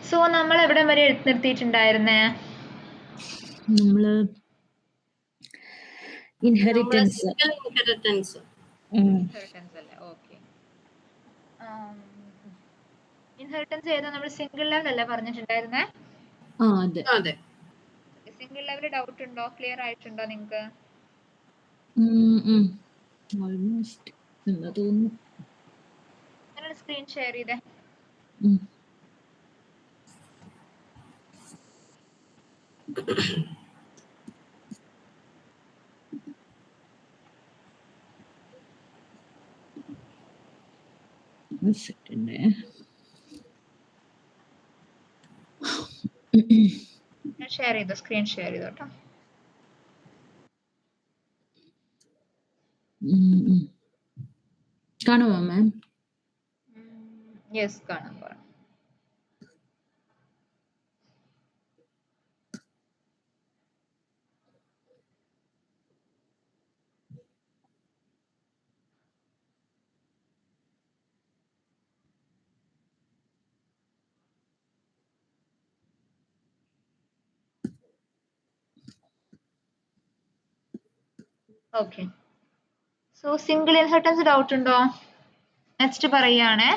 So നമ്മൾ എവിടെ വരെ നിർത്തിയിട്ടുണ്ടായിരുന്നേ? നമ്മള് ഇൻഹെറിറ്റൻസ് ഇൻഹെറിറ്റൻസ് അല്ലേ? ഓക്കെ. ഇൻഹെറിറ്റൻസ് ചെയ്താൽ നമ്മൾ സിംഗിൾ ലെവൽ അല്ലേ പറഞ്ഞിട്ടുണ്ടായിരുന്നേ? അതെ. സിംഗിൾ ലെവൽ ഡൗട്ട് ഉണ്ടോ? ക്ലിയർ ആയിട്ടുണ്ടോ നിങ്ങൾക്ക്? ഓൾമോസ്റ്റ് എന്താ തോന്നുന്നു. നിങ്ങളുടെ സ്ക്രീൻ ഷെയർ ചെയ്തേ. ഷെയർ ചെയ്തോ, സ്ക്രീൻ ഷെയർ ചെയ്തോ കേട്ടോ. കാണുമോ മാം? യെസ്, കാണാം. Okay. So single inheritance doubt ഉണ്ടോ? നെക്സ്റ്റ് പറയുകയാണേ.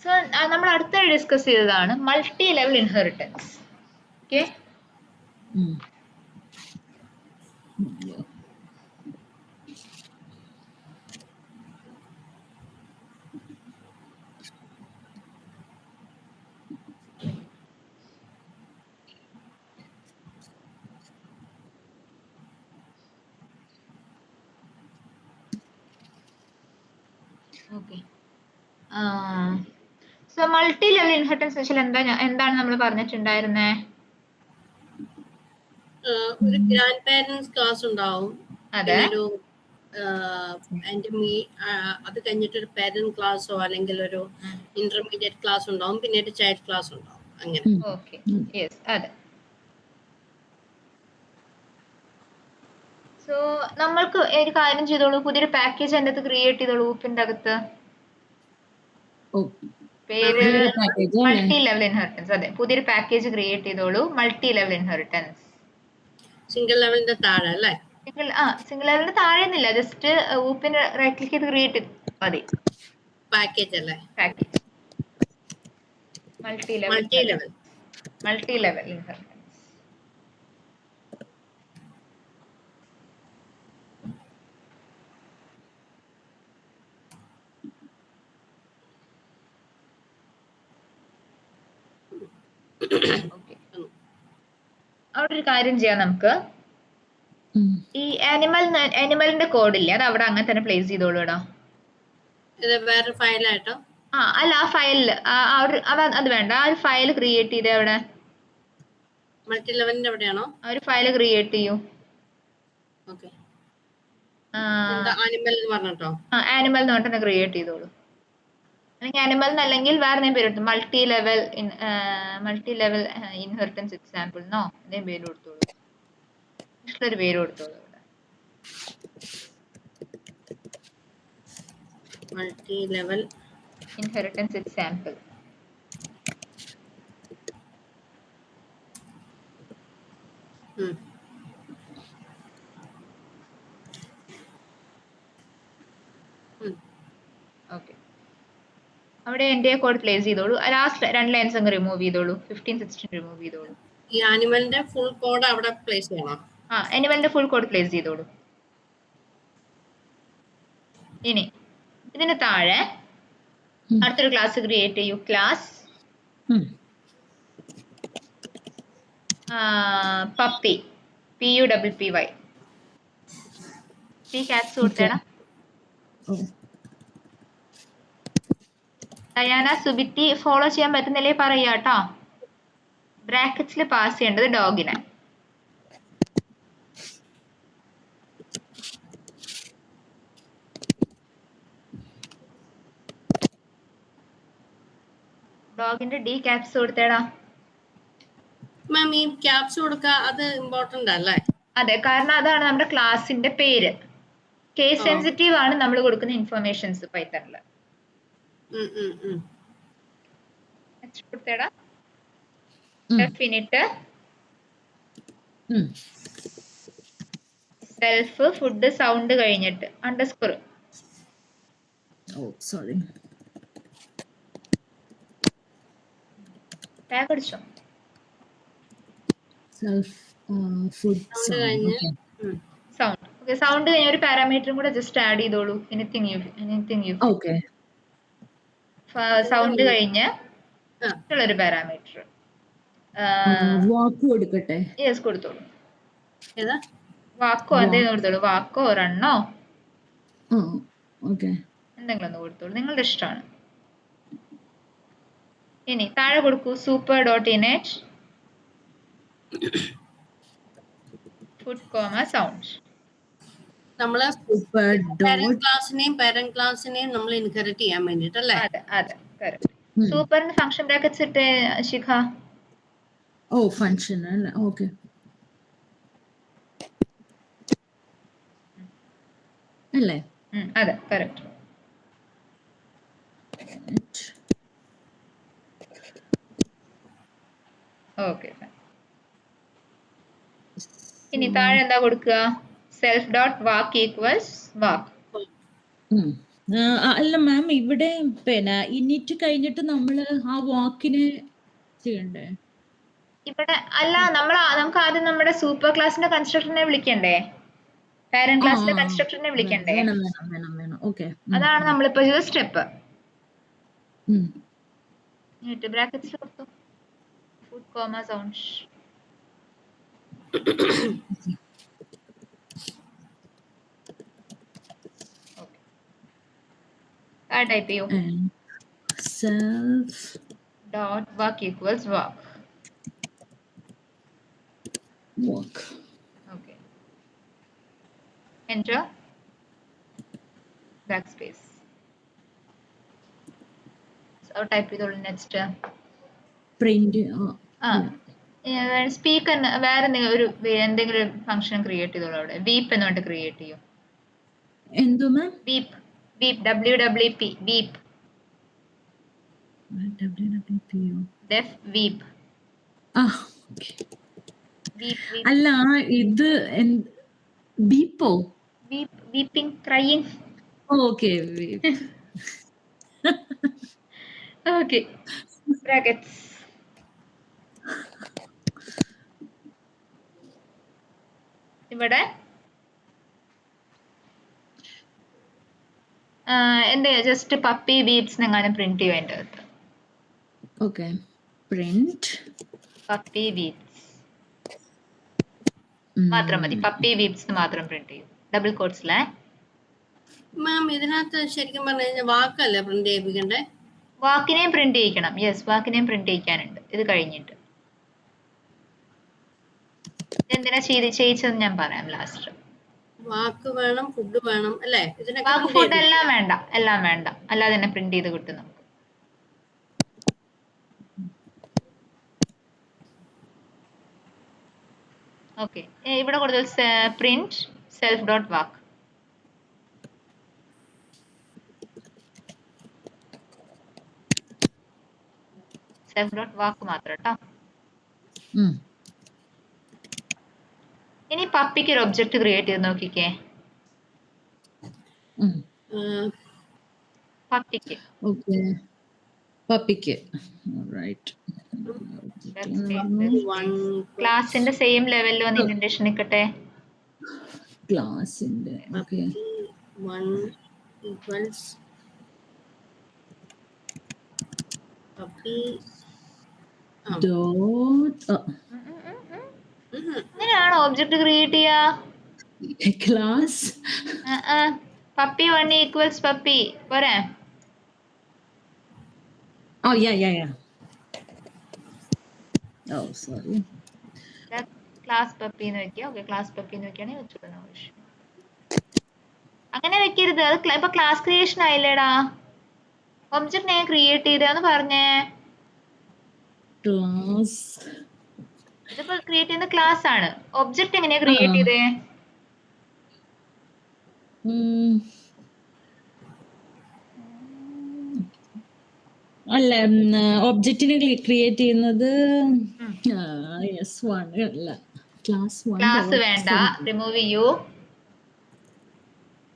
സോ നമ്മൾ അടുത്ത ഡിസ്കസ് ചെയ്തതാണ് multi level inheritance. Okay. Okay. So multi level inheritance വെച്ചാൽ എന്താണ് നമ്മൾ പറഞ്ഞിട്ടുണ്ടായിരുന്നേ? ഒരു ഗ്രാൻഡ് പാരന്റ്സ് ക്ലാസ് ഉണ്ടാവും. അതെ. ഒരു അത് കഴിഞ്ഞിട്ട് ഒരു പാരന്റ് ക്ലാസ്സോ അല്ലെങ്കിൽ ഒരു ഇന്റർമീഡിയറ്റ് ക്ലാസ് ഉണ്ടാവും, പിന്നെ ഒരു ചൈൽഡ് ക്ലാസ് ഉണ്ടാവും, അങ്ങനെ. ഓക്കെ. യെസ്, അതെ. സോ നമ്മൾക്ക് ഒരു കാര്യം ചെയ്തോളൂ, പുതിയൊരു പാക്കേജ് എൻ്റെ അകത്ത് ക്രിയേറ്റ് ചെയ്തോളൂ. ഗ്രൂപ്പിന്റെ അകത്ത് പേര് മൾട്ടി ലെവൽ ഇൻഹെറിറ്റൻസ്. അതെ, പുതിയൊരു പാക്കേജ് ക്രിയേറ്റ് ചെയ്തോളൂ, മൾട്ടി ലെവൽ ഇൻഹെറിറ്റൻസ്. സിംഗിൾ ലെവലിന്റെ താഴെ അല്ലേ? സിംഗിൾ ലെവലിന്റെ താഴെന്നില്ല, ജസ്റ്റ് ഗ്രൂപ്പിന് റൈറ്റ് ക്ലിക്ക് ചെയ്ത് ക്രിയേറ്റ് മതി. പാക്കേജ് അല്ലേ? Package multi level inheritance. അവിടെ ഒരു കാര്യം ചെയ്യാം നമുക്ക്. ഈ ആനിമലിന്റെ കോഡ് ഇല്ലേ, അത് അവിടെ അങ്ങനെ തന്നെ പ്ലേസ് ചെയ്തോളൂ ഇടാ. വേറെ ഫയലായിട്ടോ? അല്ല, ആ ഫയലില് അത് വേണ്ട. ആ ഒരു ഫയൽ ക്രിയേറ്റ് ചെയ്തേ അവിടെ. മൾട്ടി ലെവലിന്റെ അവിടെയാണോ? ആ ഒരു ഫയൽ ക്രിയേറ്റ് ചെയ്യൂ. ഓക്കെ. ആനിമൽ എന്ന് പറഞ്ഞിട്ടോ? ആനിമൽ എന്ന് പറഞ്ഞിട്ട് ക്രിയേറ്റ് ചെയ്തോളൂ. അല്ലെങ്കിൽ ആനിമൽ എന്നല്ലെങ്കിൽ വേറെ എന്തെങ്കിലും പേര് കൊടുത്തു. മൾട്ടി ലെവൽ ഇൻഹെറിറ്റൻസ് എക്സാമ്പിൾ എന്നോ എന്തെങ്കിലും പേര് കൊടുത്തോളൂ. ഇഷ്ടൊരു പേര് കൊടുത്തോളൂ. Multi level inheritance example. Okay. അവിടെ എൻ്റെ കോഡ് പ്ലേസ് ചെയ്തോളൂ. ലാസ്റ്റ് 2 ലൈൻസ് അങ്ങ് റിമൂവ് ചെയ്തോളൂ. 15, 16 റിമൂവ് ചെയ്തോളൂ. ഈ ആനിമലിന്റെ ഫുൾ കോഡ് അവിടെ പ്ലേസ് ചെയ്യണം? ആനിമലിന്റെ ഫുൾ കോഡ് പ്ലേസ് ചെയ്തോളൂ. ഇനി ഇതിന് താഴെ അടുത്തൊരു ക്ലാസ് ക്രിയേറ്റ് ചെയ്യൂ. Class puppy, PUPPY. ക്യാപ്സ് കൊടുത്തേടാ. ഡയാന, സുബിറ്റി ഫോളോ ചെയ്യാൻ പറ്റുന്നില്ലേ പറയാട്ടോ. ബ്രാക്കറ്റ്സിൽ പാസ് ചെയ്യേണ്ടത് ഡോഗിനെ. ഡോഗിന്റെ D ക്യാപ്സ് കൊടുത്തേടാ. മാം, ഈ ക്യാപ്സ് കൊടുക്കുക അത് ഇമ്പോർട്ടന്റ് അല്ലേ? അതെ, കാരണം അതാണ് നമ്മുടെ ക്ലാസിന്റെ പേര്. കേസ് സെൻസിറ്റീവ് ആണ് നമ്മൾ കൊടുക്കുന്ന ഇൻഫർമേഷൻസ് പൈത്തണില്. നെക്സ്റ്റ് കൊടുത്തേടാ ഉം. ഡെഫിനിറ്റ് ഉം. സെൽഫ് ഫുഡ് സൗണ്ട് കഴിഞ്ഞിട്ട് അണ്ടർസ്കോർ ഓ സോറി. ടാഗ് അടിച്ചോ സെൽഫ് ഫുഡ് സൗണ്ട് സൗണ്ട്. കഴിഞ്ഞ് ഓക്കെ. സൗണ്ട് ഓക്കെ സൗണ്ട് കഴിഞ്ഞ ഒരു പാരാമീറ്ററും കൂടെ ജസ്റ്റ് ആഡ് ചെയ്തോളൂ എനിത്തിങ് യു ഓക്കെ. സൗണ്ട് കഴിഞ്ഞ് ആ. ഉള്ളൊരു പാരാമീറ്റർ വാക്ക് കൊടുക്കട്ടെ. യെസ് കൊടുത്തോളൂ ഏതാ വാക്കോ എന്തെങ്കിലും കൊടുത്തോളൂ വാക്കോ റണ്ണോ ആ ഓക്കെ. എന്തെങ്കിലും ഒന്ന് കൊടുത്തോളൂ നിങ്ങളുടെ ഇഷ്ടമാണ്. ഇനി താഴെ കൊടുക്കൂ super dot innate food comma sound. നമ്മള് സൂപ്പർ ഡോട്ട് പാരന്റ് ക്ലാസ്സിനെയും നമ്മൾ ഇൻഹെറിറ്റ് ചെയ്യാൻ വേണ്ടിട്ടല്ലേ? അതെ കറക്റ്റ്. സൂപ്പറിന് ഫംഗ്ഷൻ ബ്രാക്കറ്റ്സ് ഇട്ട് ശിഖ. ഓ ഫംഗ്ഷൻ അല്ലേ. ഓക്കെ. അല്ലേ? അതെ കറക്റ്റ്. ഓക്കെ ഇനി താഴെ എന്താ കൊടുക്കുക സെൽഫ് ഡോട്ട് വാക്ക് ഈക്വൽസ് വാക്ക്. അല്ല മാം ഇവിടെ പിന്നെ ഇനിറ്റ് കഴിഞ്ഞിട്ട് നമ്മള് ആ വാക്കിന് ചെയ്യണ്ടേ? ഇവിടെ അല്ല നമുക്ക് ആദ്യം നമ്മുടെ സൂപ്പർ ക്ലാസിന്റെ കൺസ്ട്രക്ടറിനെ വിളിക്കണ്ടേ പാരന്റ് ക്ലാസിന്റെ കൺസ്ട്രക്ടറിനെ വിളിക്കണ്ടേ? വേണം. ഓക്കെ. അതാണ് നമ്മളിപ്പോ ചെയ്ത സ്റ്റെപ്പ്. നീട്ട് ബ്രാക്കറ്റ്സ് കൊടുത്തു ഫുഡ് കോമ സൗണ്ട്. ടൈപ്പ് ചെയ്യൂ self dot walk equals walk. Okay enter backspace. Type ചെയ്തോളൂ നെക്സ്റ്റ് പ്രിന്റ്. സ്പീക്കർ വേറെ എന്തെങ്കിലും ഫംഗ്ഷൻ ക്രിയേറ്റ് ചെയ്തോളൂ അവിടെ വീപ്പ് എന്ന് പറഞ്ഞിട്ട് ക്രിയേറ്റ് ചെയ്യും. എന്തോ മാം? വീപ്പ് WWP വീപ്പ് ഡെഫ് വീപ്പ്. അല്ല ഇത് ബീപ്പോ? Weeping crying. Okay. Okay brackets. ഇവിടെ എന്താ ജസ്റ്റ് പപ്പി ബീപ്സ് എങ്ങാനും പ്രിന്റ് ചെയ്യും അതിൻ്റെ അകത്ത്. ഓക്കെ പ്രിന്റ് പപ്പി ബീപ്സ് മാത്രം മതി. പപ്പി ബീപ്സ് മാത്രം പ്രിന്റ് ചെയ്യും ഡബിൾ കോട്ട്സിലെ. മാം ഇതിനകത്ത് ശരിക്കും പറഞ്ഞു കഴിഞ്ഞാൽ വാക്കല്ലേ പ്രിന്റ് ചെയ്യിപ്പിക്കണ്ടേ? വാക്കിനെയും പ്രിന്റ് ചെയ്യിക്കണം. യെസ് വാക്കിനെയും പ്രിന്റ് ചെയ്യിക്കാനുണ്ട് ഇത് കഴിഞ്ഞിട്ട്. എന്തിനാ ചെയ്യിച്ചത് ഞാൻ പറയാം ലാസ്റ്റ്. വാക്ക് വേണം ഫുഡ് വേണം അല്ലേ? വാക്ക് ഫുഡ് എല്ലാം വേണ്ട അല്ലാതെ തന്നെ പ്രിന്റ് ചെയ്ത് കിട്ടും നമുക്ക്. ഓക്കെ ഇവിടെ കൊടുത്ത പ്രിന്റ് സെൽഫ് ഡോട്ട് വാക്ക്. സെൽഫ് ഡോട്ട് വാക്ക് മാത്രം കേട്ടോ. ഇനി പപ്പിക്ക് ഒരു ഒബ്ജക്റ്റ് ക്രിയേറ്റ് ചെയ്ത് നോക്കിക്കേ. പപ്പിക്ക് ക്ലാസിന്റെ സെയിം ലെവലിൽ വന്ന് ഇൻഡന്റേഷൻ നിൽക്കട്ടെ. ക്ലാസിന്റെ ഓക്കെ 1 ഈക്വൽസ് പപ്പി ഡോട്ട്. അങ്ങനെയാണോ ഒബ്ജക്റ്റ് ക്രിയേറ്റ് ചെയ്യാ? ക്ലാസ് പപ്പി 1 ഈക്വൽസ് പപ്പി പോരെ? സോറി ക്ലാസ് പപ്പി എന്ന് വെക്കുക. ഓക്കെ ക്ലാസ് പപ്പി എന്ന് വെക്കുകയാണെങ്കിൽ വെച്ചോളൂ ആവശ്യം. അങ്ങനെ വെക്കരുത്. അത് ഇപ്പൊ ക്ലാസ് ക്രിയേഷൻ ആയില്ലേടാ. ഒബ്ജക്റ്റ് ഞാൻ ക്രിയേറ്റ് ചെയ്തെന്ന് പറഞ്ഞേ. ക്ലാസ് ഇതിപ്പോ ക്രിയേറ്റ് ചെയ്യുന്ന ക്ലാസ് ആണ്. ഒബ്ജക്റ്റ് എങ്ങനെയാ ക്രിയേറ്റ് ചെയ്തേ? അല്ല ഒബ്ജക്റ്റിനെ ക്രിയേറ്റ് ചെയ്യുന്നത് ഉം. S1 അല്ല ക്ലാസ് 1 ക്ലാസ് വേണ്ട, റിമൂവ് ചെയ്യൂ.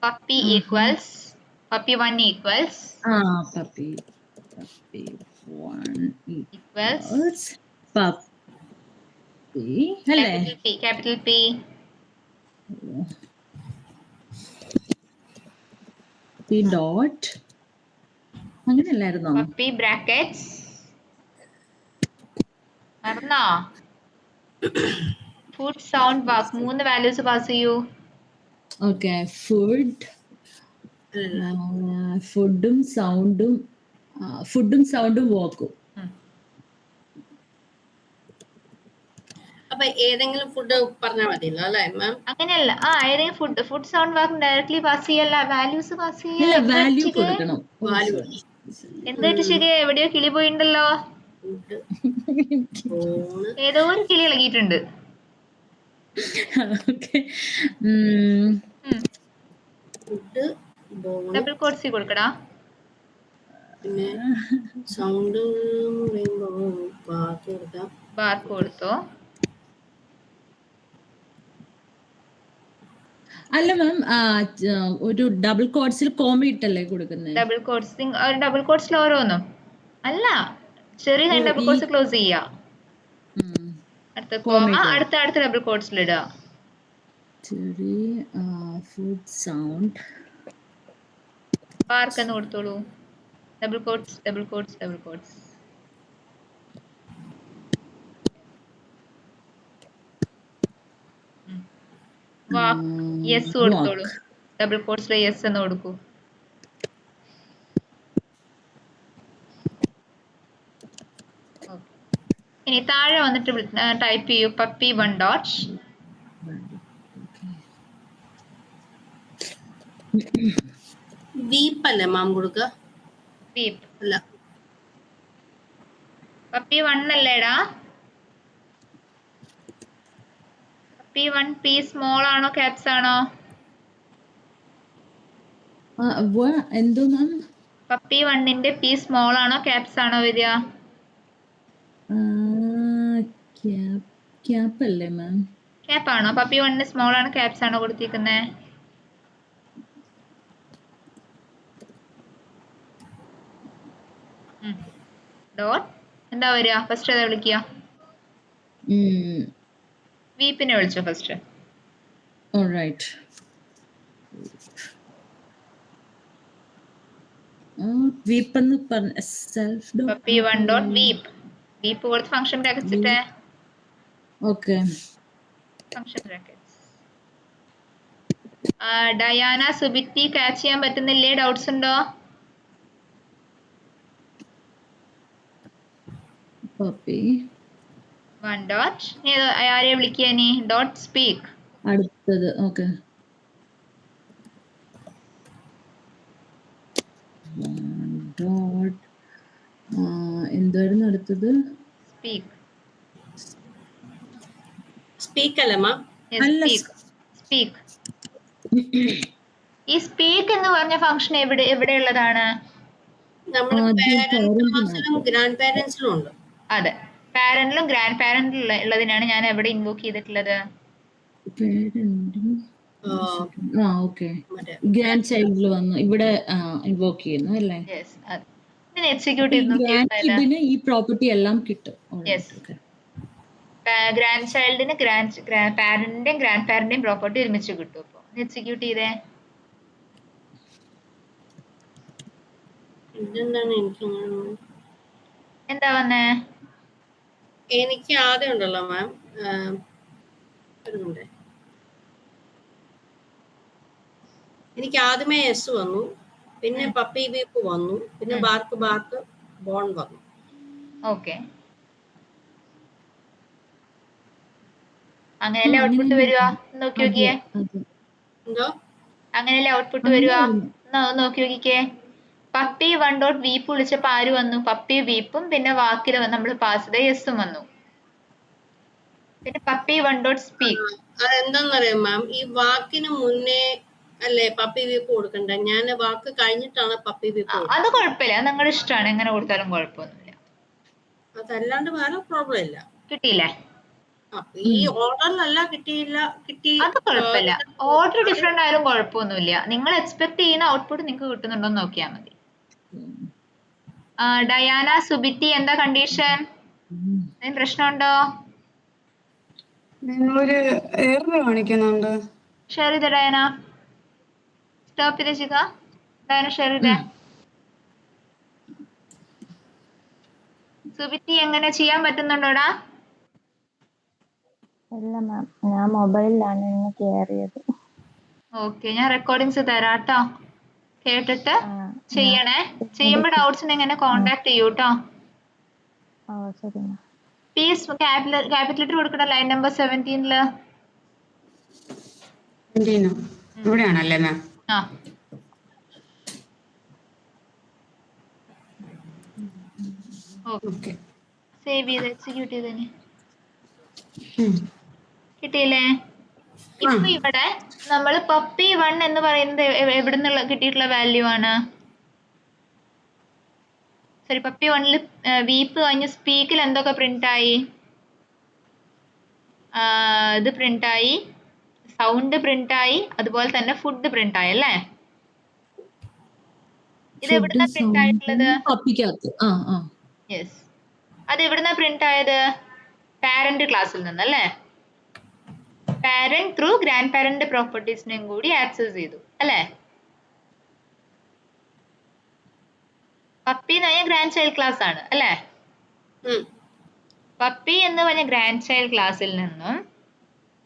Puppy equals puppy 1 equals puppy 1 equals equals puppy അല്ലേ ക്യാപിറ്റൽ പി പി ഡോട്ട് അങ്ങനെയല്ലായിരുന്നോ? പപ്പി ബ്രാക്കറ്റ്സ് മറന്നോ? Food sound walk 3 values pass ചെയ്യൂ. ഓക്കെ ഫുഡും സൗണ്ടും വാക്കും. അപ്പൊ ഏതെങ്കിലും ഫുഡ് പറഞ്ഞാൽ മതിയല്ലോ അല്ലേ മാം? അങ്ങനെയല്ല, ഏതെങ്കിലും ഫുഡ് സൗണ്ട് വാക്ക് ഡയറക്ട്ലി പാസ് ചെയ്യല്ല, വാല്യൂസ് പാസ് അല്ല വാല്യൂ കൊടുക്കണം. വാല്യൂ എന്തായിട്ട് ശരി, എവിടെയോ കിളി പോയിണ്ടല്ലോ. ഫുഡ് ഫോണ് ഏതോ ഒരു കിളി ഇളകിയിട്ടുണ്ട്. ഓക്കെ ഫുഡ് ബോണ് ഡബിൾ കോട്സി കൊടുക്കടാ. പിന്നെ സൗണ്ട് ബാക്കി കൊടുക്കാം. ബാർക്ക് കൊടുത്തോ. അല്ല മാം ഒരു ഡബിൾ കോട്സിൽ കോമ ഇട്ടല്ലേ കൊടുക്കുന്നത്? ഡബിൾ കോട്സിൽ ഓരോന്നും അല്ല, ചെറിയ ഡബിൾ കോട്സ് ക്ലോസ് ചെയ്യാ. അടുത്ത കോമ, അടുത്ത ഡബിൾ കോട്സിൽ ഇടുക. ഫുഡ് സൗണ്ട് ബാർക്ക് എന്ന് കൊടുത്തോളൂ. ഡബിൾ കോട്സ് വാക്ക് യെസ് കൊടുത്തോളൂ. ഡബിൾ കോട്സിൽ യെസ് എന്ന് കൊടുക്കൂ. ഇനി താഴെ വന്നിട്ട് ടൈപ്പ് ചെയ്യൂ പപ്പി 1 ഡോട്ട് വീപ്പ് അല്ലേ മാം കൊടുക്കുക? വീപ്പ് അല്ല, പപ്പി 1 അല്ലേടാ? പപ്പി 1 പി സ്മോൾ ആണോ ക്യാപ്സ് ആണോ? എന്തോ മാം? പപ്പി 1ന്റെ പി സ്മോൾ ആണോ ക്യാപ്സ് ആണോ വരിക? ക്യാപ്പ് അല്ലേ മാം? ക്യാപ്പ് ആണോ? പപ്പി 1 സ്മോൾ ആണോ ക്യാപ്സ് ആണോ കൊടുത്തിരിക്കുന്നത്? ഡോട്ട് എന്താ വരിക? ഫസ്റ്റ് ഏതാ വിളിക്കുക? വീപ്പിനെ വിളിച്ചോ ഫസ്റ്റ്. ഓൾറൈറ്റ്. വീപ്പ് എന്ന് പറഞ്ഞ സെൽഫ് പപ്പി 1 ഡോട്ട് വീപ്പ് കൊടുത്ത് ഫംഗ്ഷൻ ബ്രാക്കറ്റ്സ് ഇട്ടേ. Okay. Function brackets. Diana Subitty catch ചെയ്യാൻ പറ്റുന്നില്ലേ? ഡൗട്ട്സ് ഉണ്ടോ? പപ്പി 1 ഡോട്ട് ആരെ വിളിക്കുക ഇനി? Dot speak. അടുത്തത് ഓക്കെ. ഡോട്ട് എന്തായിരുന്നു അടുത്തത്? സ്പീക്ക് അല്ലേ മാം? സ്പീക്ക്. ഈ സ്പീക്ക് എന്ന് പറഞ്ഞ ഫംഗ്ഷൻ എവിടെയുള്ളതാണ്? നമ്മുടെ പേരന്റ്സിലും ഗ്രാൻഡ് പേരന്റ്സിലും ഉണ്ട്. അതെ, പാരന്റിലും ഗ്രാൻഡ് പാരന്റിലും ഉള്ളതിനാണ് ഞാൻ എവിടെ ഇൻവോക്ക് ചെയ്തിട്ടുള്ളത്? ഗ്രാൻഡ് ചൈൽഡിൽ വന്നു ഇവിടെ ഇൻവോക്ക് ചെയ്യുന്നു അല്ലേ? എക്സിക്യൂട്ട് ചെയ്യുന്നു. ഈ പ്രോപ്പർട്ടി എല്ലാം കിട്ടും. ഗ്രാൻഡ് ചൈൽഡിന് പാരന്റിന്റെയും ഗ്രാൻഡ് പാരന്റിന്റെയും പ്രോപ്പർട്ടി ഒരുമിച്ച് കിട്ടും. അപ്പൊ എക്സിക്യൂട്ട് ചെയ്തേ. എന്താ വന്നേ? എനിക്ക് ആദ്യം ഉണ്ടല്ലോ മാം, എനിക്ക് ആദ്യമേ എസ് വന്നു, പിന്നെ പപ്പി വീപ്പ് വന്നു, പിന്നെ ബാർക്ക് ബോൺ വന്നു. ഓക്കെ, അങ്ങനെയല്ലേ ഔട്ട്പുട്ട് വരിക? നോക്കി നോക്കിയേ. എന്തോ അങ്ങനെയല്ലേ ഔട്ട്പുട്ട് വരിക? നോക്കി നോക്കിക്കേ. പപ്പി 1 ഡോട്ട് വീപ്പ് വിളിച്ചപ്പോ ആര് വന്നു? പപ്പി വീപ്പും പിന്നെ വാക്കിൽ നമ്മൾ പാസ് ചെയ്ത യെസും വന്നു. പിന്നെ പപ്പി 1 ഡോട്ട് സ്പീക്ക്. അതെന്താന്നറിയാം മാം, ഈ വാക്കിന് മുന്നേ അല്ലേ പപ്പി വീപ്പ് കൊടുക്കണ്ട? ഞാൻ വാക്ക് കഴിഞ്ഞിട്ടാണ് പപ്പി വീപ്പ് കൊടുക്കുന്നത്. അത് കുഴപ്പമില്ല, അത് നിങ്ങളുടെ ഇഷ്ടമാണ്, എങ്ങനെ കൊടുത്താലും കുഴപ്പമൊന്നുമില്ല. അതല്ലാണ്ട് വേറെ പ്രോബ്ലം ഇല്ല. കിട്ടിയില്ലേ? ഈ ഓർഡറിലല്ല കിട്ടിയില്ല, കിട്ടി. അത് കുഴപ്പമില്ല, ഓർഡർ ഡിഫറെന്റ് ആയാലും കുഴപ്പമൊന്നുമില്ല. നിങ്ങൾ എക്സ്പെക്ട് ചെയ്യുന്ന ഔട്ട്പുട്ട് നിങ്ങൾക്ക് കിട്ടുന്നുണ്ടോ എന്ന് നോക്കിയാൽ മതി. ഡയാന സുബിറ്റി, എന്താ കണ്ടീഷൻ? എന്തെങ്കിലും പ്രശ്നമുണ്ടോ? നിങ്ങളൊരു എറർ കാണിക്കുന്നുണ്ട്. ഷെയർ ചെയ്തേ ഡയാന. സ്റ്റോപ്പ് ചെയ്തേ ചിക. ഡയാന ഷെയർ ചെയ്തേ. സുബിറ്റി എങ്ങനെ ചെയ്യാൻ പറ്റുന്നുണ്ടോടാ? ഇല്ല മാം, ഞാൻ മൊബൈലിലാണ് ഇന്ന് കയറിയത്. ഓക്കെ, ഞാൻ റെക്കോർഡിങ്സ് തരാം കേട്ടോ, കേട്ടിട്ട് ഞാൻ ചെയ്യണേ. ചെയ്യുമ്പോൾ ഡൗട്ട്സ് ഉണ്ടെങ്കിൽ എന്നെ കോണ്ടാക്ട് ചെയ്യൂ കേട്ടോ. ശരി മാം. പീസ് ക്യാപിറ്റൽ ലെറ്റർ കൊടുക്കട്ടെ, ലൈൻ നമ്പർ 17 ഇവിടെയാണല്ലേ മാം? ആ ഓക്കെ. സേവ് ചെയ്ത് എക്സിക്യൂട്ട് ചെയ്തേനെ. കിട്ടിയില്ലേ? ഇപ്പൊ ഇവിടെ നമ്മൾ പപ്പി 1 എന്ന് പറയുന്നത് എവിടുന്നുള്ള കിട്ടിയിട്ടുള്ള വാല്യൂ ആണ്? സോറി, പപ്പി 1 വീപ്പ് കഴിഞ്ഞ് സ്പീക്കിൽ എന്തൊക്കെ പ്രിന്റ് ആയി? ഇത് പ്രിന്റ് ആയി, സൗണ്ട് പ്രിന്റ് ആയി, അതുപോലെ തന്നെ ഫുഡ് പ്രിന്റ് ആയി അല്ലേ? ഇത് എവിടുന്ന പ്രിന്റ് ആയിട്ടുള്ളത്? പപ്പിക്കകത്ത്. യെസ്, അത് എവിടുന്ന പ്രിന്റ് ആയത്? പാരന്റ് ക്ലാസ്സിൽ നിന്നല്ലേ? പാരന്റ് ത്രൂ ഗ്രാൻഡ് പാരന്റ് പ്രോപ്പർട്ടീസിനെയും കൂടി ആക്സസ് ചെയ്തു അല്ലേ? പപ്പി എന്ന് പറഞ്ഞാൽ ഗ്രാൻഡ് ചൈൽഡ് ക്ലാസ് ആണ് അല്ലേ? പപ്പി എന്ന് പറഞ്ഞ ഗ്രാൻഡ് ചൈൽഡ് ക്ലാസ്സിൽ നിന്നും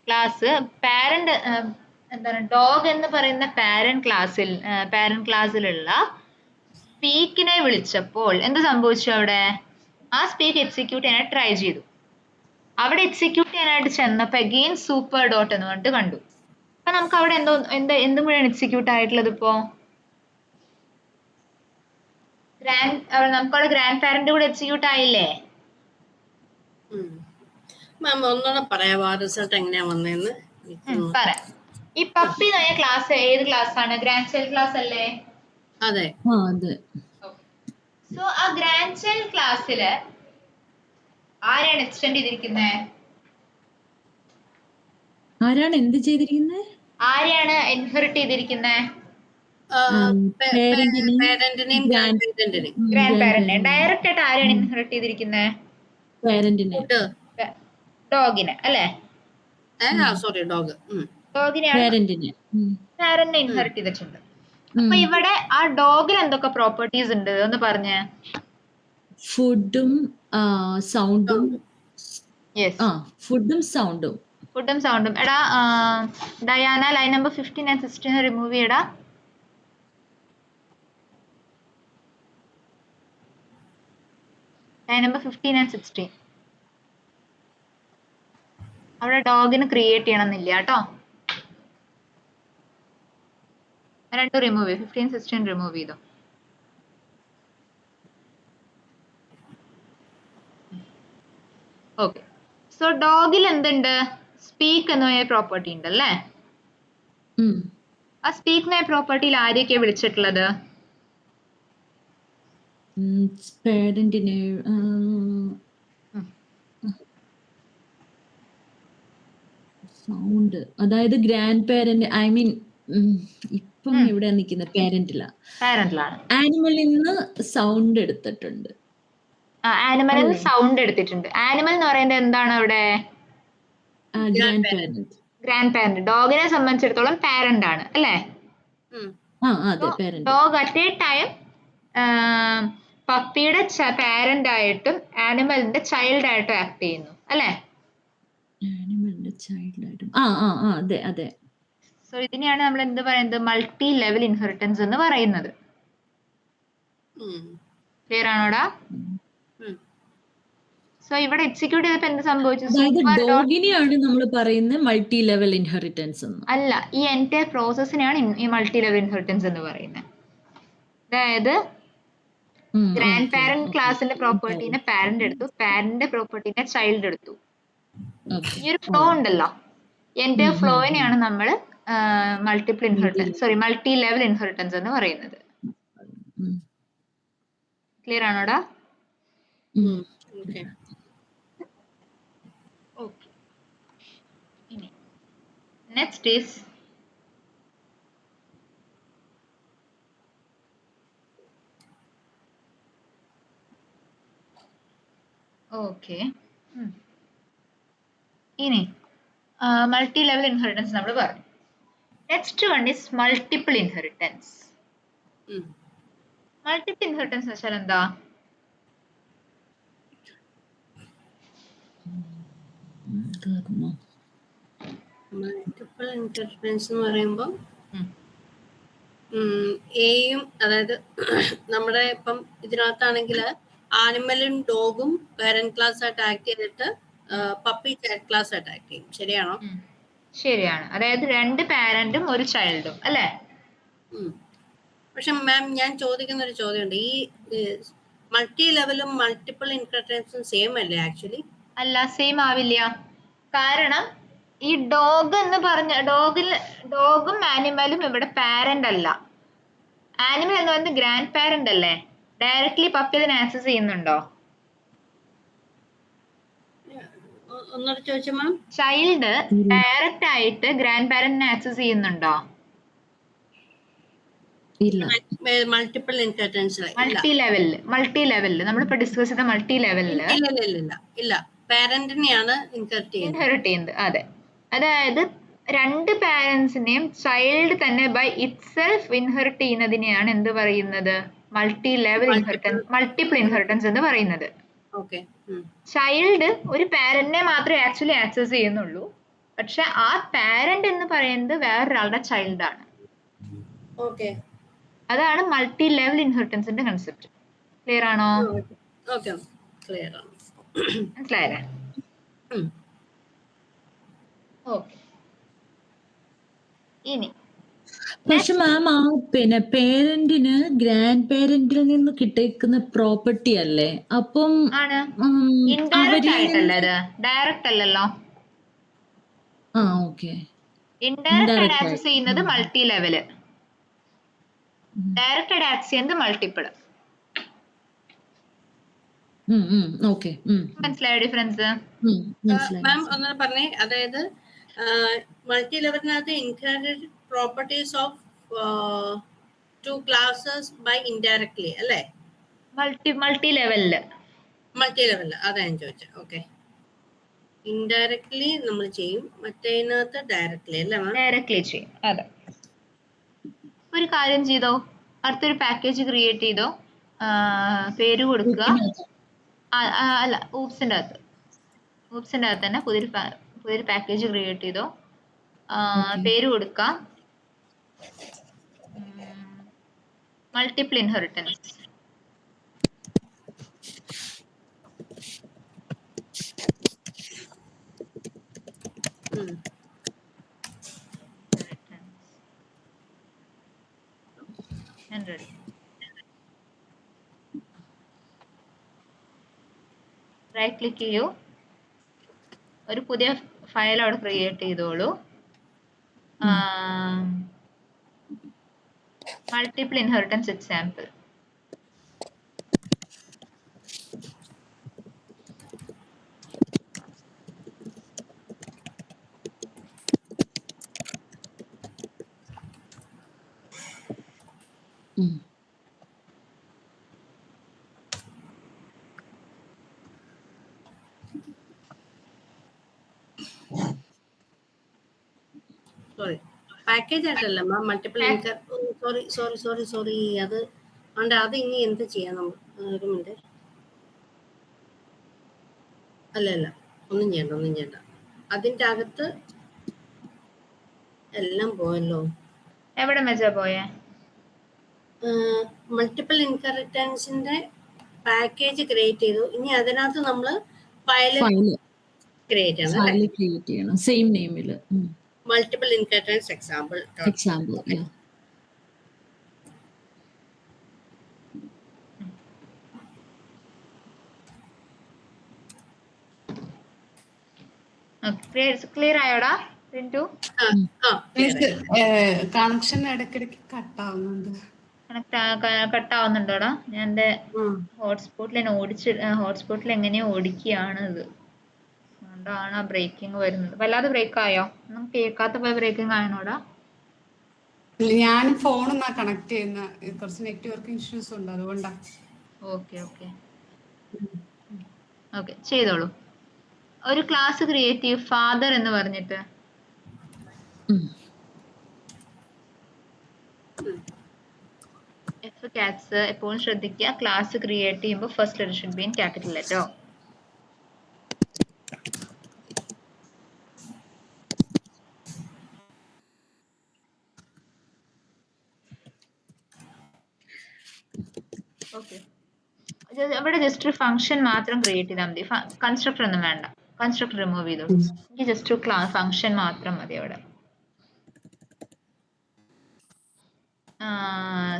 ക്ലാസ് പാരന്റ് എന്താണ് ഡോഗ് എന്ന് പറയുന്ന പാരന്റ് ക്ലാസ്സിലുള്ള സ്പീക്കിനെ വിളിച്ചപ്പോൾ എന്ത് സംഭവിച്ചു? അവിടെ ആ സ്പീക്ക് എക്സിക്യൂട്ട് ചെയ്യാനായിട്ട് ട്രൈ ചെയ്തു. അവിടെ എക്സിക്യൂട്ട് ചെയ്യാനായിട്ട് ചെന്നപ്പോ അഗെയിൻ സൂപ്പർ ഡോട്ട് എന്ന് പറഞ്ഞിട്ട് കണ്ടു. അപ്പൊ നമുക്ക് അവിടെ എന്തും കൂടെയാണ് എക്സിക്യൂട്ട് ആയിട്ടുള്ളത്? ഇപ്പോ നമുക്കവിടെ ഗ്രാൻഡ് പാരന്റ് കൂടെ എക്സിക്യൂട്ട് ആയില്ലേ? മാം ഒന്നുകൂടെ പറയാമോ റിസൾട്ട് എങ്ങനെയാ വന്നതെന്ന്? പറയാം. ഈ പപ്പി എന്ന് പറഞ്ഞ ക്ലാസ് ഏത് ക്ലാസ് ആണ്? ഗ്രാൻഡ് ചൈൽഡ് ക്ലാസ് അല്ലേ? അതെ. സോ ആ ഗ്രാൻഡ് ചൈൽഡ് ക്ലാസ്സില് ആരാണ് എക്സ്റ്റെൻഡ് ചെയ്തിരിക്കുന്നത്? ആരാണ് എന്ത് ചെയ്തിരിക്കുന്നത്? ആരെയാണ് ഇൻഹെറിറ്റ് ചെയ്തിരിക്കുന്നത്? പാരന്റിനെയും ഗ്രാൻഡ് പാരന്റിനെ. ഡയറക്റ്റ് ആയിട്ട് ആരെയാണ് ഇൻഹെറിറ്റ് ചെയ്തിരിക്കുന്നത്? പാരന്റിനെ. ഡോഗിനെ അല്ലേ? Sorry, dog. ഡോഗിനെയാണ് പാരന്റിനെ ഇൻഹെറിറ്റ് ചെയ്തിട്ടുണ്ട്. അപ്പൊ ഇവിടെ ആ ഡോഗിൽ എന്തൊക്കെ പ്രോപ്പർട്ടീസ് ഉണ്ട് എന്ന് പറഞ്ഞ്? ഫുഡും സൗണ്ടും. ഫുഡും സൗണ്ടും. എടാ Diana, line number 15 and 16 remove ചെയ്യടാ. ലൈൻ നമ്പർ 15 and 16 അവിടെ ഡോഗിന് ക്രിയേറ്റ് ചെയ്യണമെന്നില്ല കേട്ടോ. രണ്ടും റിമൂവ് ചെയ്യും. 15, 16 റിമൂവ് ചെയ്തോ. ഓക്കെ, സോ ഡോഗിൽ എന്തുണ്ട്? സ്പീക്ക് എന്ന പ്രോപ്പർട്ടി ഉണ്ട് അല്ലേ? ആ സ്പീക്ക് എന്ന പ്രോപ്പർട്ടിയിൽ ആരെയൊക്കെയാണ് വിളിച്ചിട്ടുള്ളത്? പാരന്റിനെ. സൗണ്ട്, അതായത് ഗ്രാൻഡ് പാരന്റ്. ഐ മീൻ ഇപ്പം എവിടെയാ നിൽക്കുന്നത്? പാരന്റിലാണ്. ആനിമലിൽ നിന്ന് സൗണ്ട് എടുത്തിട്ടുണ്ട്. ആനിമലിൽ നിന്ന് സൗണ്ട് എടുത്തിട്ടുണ്ട്. ആനിമൽ എന്ന് പറയുന്നത് എന്താണ് അവിടെ? Grand parent. ഡോഗിനെ സംബന്ധിച്ചിടത്തോളം പാരന്റ് ആണ് അല്ലേ? ഡോഗ് അറ്റ് എ ടൈം പപ്പിയുടെ പാരന്റ് ആയിട്ടും ആനിമലിന്റെ ചൈൽഡ് ആയിട്ടും ആക്ട് ചെയ്യുന്നു അല്ലേ? അതെ. സോ ഇതിനെയാണ് നമ്മൾ എന്ത് പറയുന്നത്? മൾട്ടി ലെവൽ ഇൻഹെറിറ്റൻസ് എന്ന് പറയുന്നത്. ക്ലിയർ ആണോടാ? സോ ഇവിടെ എക്സിക്യൂട്ട് ചെയ്തപ്പോ എന്ത് സംഭവിച്ചു? ഡോഗിനെയാണ് നമ്മൾ പറയുന്നത് മൾട്ടി ലെവൽ ഇൻഹെറിറ്റൻസ് എന്ന്. അല്ല, ഈ എൻറ്റയർ പ്രോസസ്സിനെയാണ് ഈ മൾട്ടി ലെവൽ ഇൻഹെറിറ്റൻസ് എന്ന് പറയുന്നത്. അതായത് ഗ്രാൻഡ് പാരന്റ് ക്ലാസിന്റെ പ്രോപ്പർട്ടീനെ പാരന്റ് എടുത്തു, പാരന്റിന്റെ പ്രോപ്പർട്ടീനെ ചൈൽഡ് എടുത്തു. ഈ ഒരു ഫ്ലോ ഉണ്ടല്ലോ, എൻറ്റയർ ഫ്ലോയിനെയാണ് നമ്മൾ multiple inheritance multi level inheritance എന്ന് പറയുന്നത്. ക്ലിയർ ആണോടാ? ഓക്കെ. ഓക്കെ. ഇനി നെക്സ്റ്റ് ഈസ് ഓക്കെ. ഇനി മൾട്ടി ലെവൽ ഇൻഹെറിറ്റൻസ് നമ്മൾ പറഞ്ഞു. Next one is multiple inheritance. Multiple inheritance എന്ന് വെച്ചാൽ എന്താ? മൾട്ടിപ്പിൾ ഇൻഹെറിറ്റൻസ് എന്ന് പറയുമ്പോൾ എയും, അതായത് നമ്മുടെ ഇപ്പം ഇതിനകത്താണെങ്കിൽ ആനിമലും ഡോഗും പേരന്റ് ക്ലാസ് ആയിട്ട് ആക്ട് ചെയ്തിട്ട് പപ്പി ചൈൽഡ് ക്ലാസ് ആയിട്ട് ആക്ട് ചെയ്യും. ശരിയാണോ? ശരിയാണ്. അതായത് 2 പാരന്റും ഒരു ചൈൽഡും അല്ലേ? പക്ഷെ മാം, ഞാൻ ചോദിക്കുന്ന ഒരു ചോദ്യമുണ്ട്. ഈ മൾട്ടി ലെവലും മൾട്ടിപ്പിൾ ഇൻഹെറിറ്റൻസും സെയിം അല്ലേ ആക്ച്വലി? അല്ല, സെയിം ആവില്ല. കാരണം ഈ ഡോഗ് എന്ന് പറഞ്ഞ ഡോഗും ആനിമലും ഇവിടെ പാരന്റ് അല്ല. ആനിമൽ എന്ന് പറയുന്നത് ഗ്രാൻഡ് പാരന്റ് അല്ലേ? ഡയറക്ട്ലി പപ്പി അതിനെ ആക്സസ് ചെയ്യുന്നുണ്ടോ? ഒന്നുകൂടെ ചോദിച്ചു മാം. ചൈൽഡ് ഡയറക്റ്റ് ആയിട്ട് ഗ്രാൻഡ് പാരന്റിനെ ആക്സസ് ചെയ്യുന്നുണ്ടോ? ഇല്ല. മൾട്ടിപ്പിൾ ഇൻഹെറിറ്റൻസ് മൾട്ടി ലെവലില് നമ്മളിപ്പോ ഡിസ്കസ് ചെയ്ത മൾട്ടി ലെവലില് ഇല്ല, പാരന്റിനെയാണ് ഇൻഹെറിറ്റ് ചെയ്യുന്നത്. അതെ, അതായത് 2 പാരന്റ്സിനെയും ചൈൽഡ് തന്നെ ബൈ ഇറ്റ്സെൽഫ് ഇൻഹെറിറ്റ് ചെയ്യുന്നതിനെയാണ് എന്ത് പറയുന്നത്? Multi level inheritance, multiple inheritance എന്ന് പറയുന്നത്. ചൈൽഡ് ഒരു പാരന്റിനെ മാത്രമേ ആക്ച്വലി ആക്സസ് ചെയ്യുന്നുള്ളൂ. പക്ഷെ ആ പാരന്റ് എന്ന് പറയുന്നത് വേറൊരാളുടെ ചൈൽഡ് ആണ്. അതാണ് മൾട്ടി ലെവൽ ഇൻഹെറിറ്റൻസിന്റെ കൺസെപ്റ്റ്. ക്ലിയർ ആണോ? മനസ്സിലായല്ലേ? ഓക്കെ. ഇനി പക്ഷെ മാം, ആ പേരന്റിന് ഗ്രാൻഡ് പേരന്റിൽ നിന്ന് കിട്ടിയിരിക്കുന്ന പ്രോപ്പർട്ടി അല്ലേ? അപ്പം ഇൻഡയറക്റ്റ് ആയിട്ടല്ലേ അത്? ഡയറക്റ്റ് അല്ലല്ലോ. ഓക്കെ. ഇൻഡയറക്റ്റ് ആക്സസ് ചെയ്യുന്നത് മൾട്ടി ലെവല്, ഡയറക്റ്റ് ആക്സസ് ചെയ്യുന്നത് മൾട്ടിപ്പിൾ. മനസ്സിലായോ ഡിഫറൻസ്? മാം ഒന്നും പറഞ്ഞേ. അതായത് മൾട്ടി ലെവലിനകത്ത് inherited properties of 2 classes by indirectly അല്ലേ? മൾട്ടി ലെവലില് അതാ ഞാൻ ചോദിച്ചത്. ഓക്കെ. ഇൻഡയറക്ട്ലി നമ്മൾ ചെയ്യും, മറ്റേതിനകത്ത് ഡയറക്ട്ലി അല്ലേ മാം? ഡയറക്ട്ലി ചെയ്യും. അതെ. ഒരു കാര്യം ചെയ്തോ, അടുത്തൊരു പാക്കേജ് ക്രിയേറ്റ് ചെയ്തോ, പേര് കൊടുക്കുക. അല്ല, ഊപ്സിന്റെ അകത്ത് തന്നെ പുതിയൊരു പാക്കേജ് ക്രിയേറ്റ് ചെയ്തോ. പേര് കൊടുക്കാം മൾട്ടിപ്പിൾ ഇൻഹെറിറ്റൻസ്. റൈറ്റ് ക്ലിക്ക് ചെയ്യൂ, ഒരു പുതിയ ഫയൽ അവിടെ ക്രിയേറ്റ് ചെയ്തോളൂ. Multiple inheritance example. പാക്കേജ് ആയിട്ടല്ല മാം, മൾട്ടിപ്പിൾ സോറി അത് ഇനി എന്ത് ചെയ്യാം നമ്മൾ? ഒരു മിനിറ്റ്. അല്ല, ഒന്നും ചെയ്യണ്ട. അതിന്റെ അകത്ത് എല്ലാം പോയല്ലോ. എവിടെ വെച്ചാ പോയേ? മൾട്ടിപ്പിൾ ഇൻഹെറിറ്റൻസിന്റെ പാക്കേജ് ക്രിയേറ്റ് ചെയ്തു. ഇനി അതിനകത്ത് നമ്മൾ ഫയൽ ക്രിയേറ്റ് ചെയ്യണം, സെയിം നെയിമില്. Multiple inheritance example. ക്ലിയർ ആയോടാ? റിന്റു കണക്ഷൻ ഇടയ്ക്കിടയ്ക്ക് കട്ടാവുന്നുണ്ട്. കട്ടാവുന്നുണ്ടോടാ? ഞാൻ എൻ്റെ ഹോട്ട്സ്പോട്ടിൽ എങ്ങനെയോ ഓടിക്കുകയാണ് ഇത്, അതുകൊണ്ടാണ് ആ ബ്രേക്കിംഗ് വരുന്നത്. വല്ലാതെ ബ്രേക്ക് ആയോ? ഒന്നും കേൾക്കാത്ത പോലെ ബ്രേക്കിംഗ് ആയണോടാ? ഞാൻ ഫോണൊന്നാ കണക്ട് ചെയ്യുന്ന, കുറച്ച് നെറ്റ്വർക്ക് ഇഷ്യൂസ് ഉണ്ട്, അതുകൊണ്ടാ. ഓക്കെ ഓക്കെ ഓക്കെ, ചെയ്തോളൂ. ഒരു ക്ലാസ് ക്രിയേറ്റ് ചെയ്യൂ, ഫാദർ എന്ന് പറഞ്ഞിട്ട്. എഫ് കാറ്റ്സ് എപ്പോഴും ശ്രദ്ധിക്കുക, ക്ലാസ് ക്രിയേറ്റ് ചെയ്യുമ്പോൾ first letter should be in capital letter. Okay, ഇവിടെ ജസ്റ്റ് ഒരു ഫംഗ്ഷൻ മാത്രം ക്രിയേറ്റ് ചെയ്താൽ മതി. കൺസ്ട്രക്ടർ ഒന്നും വേണ്ട, കൺസ്ട്രക്ടർ റിമൂവ് ചെയ്തോളൂ. എനിക്ക് ജസ്റ്റ് ഒരു ഫംഗ്ഷൻ മാത്രം മതി അവിടെ.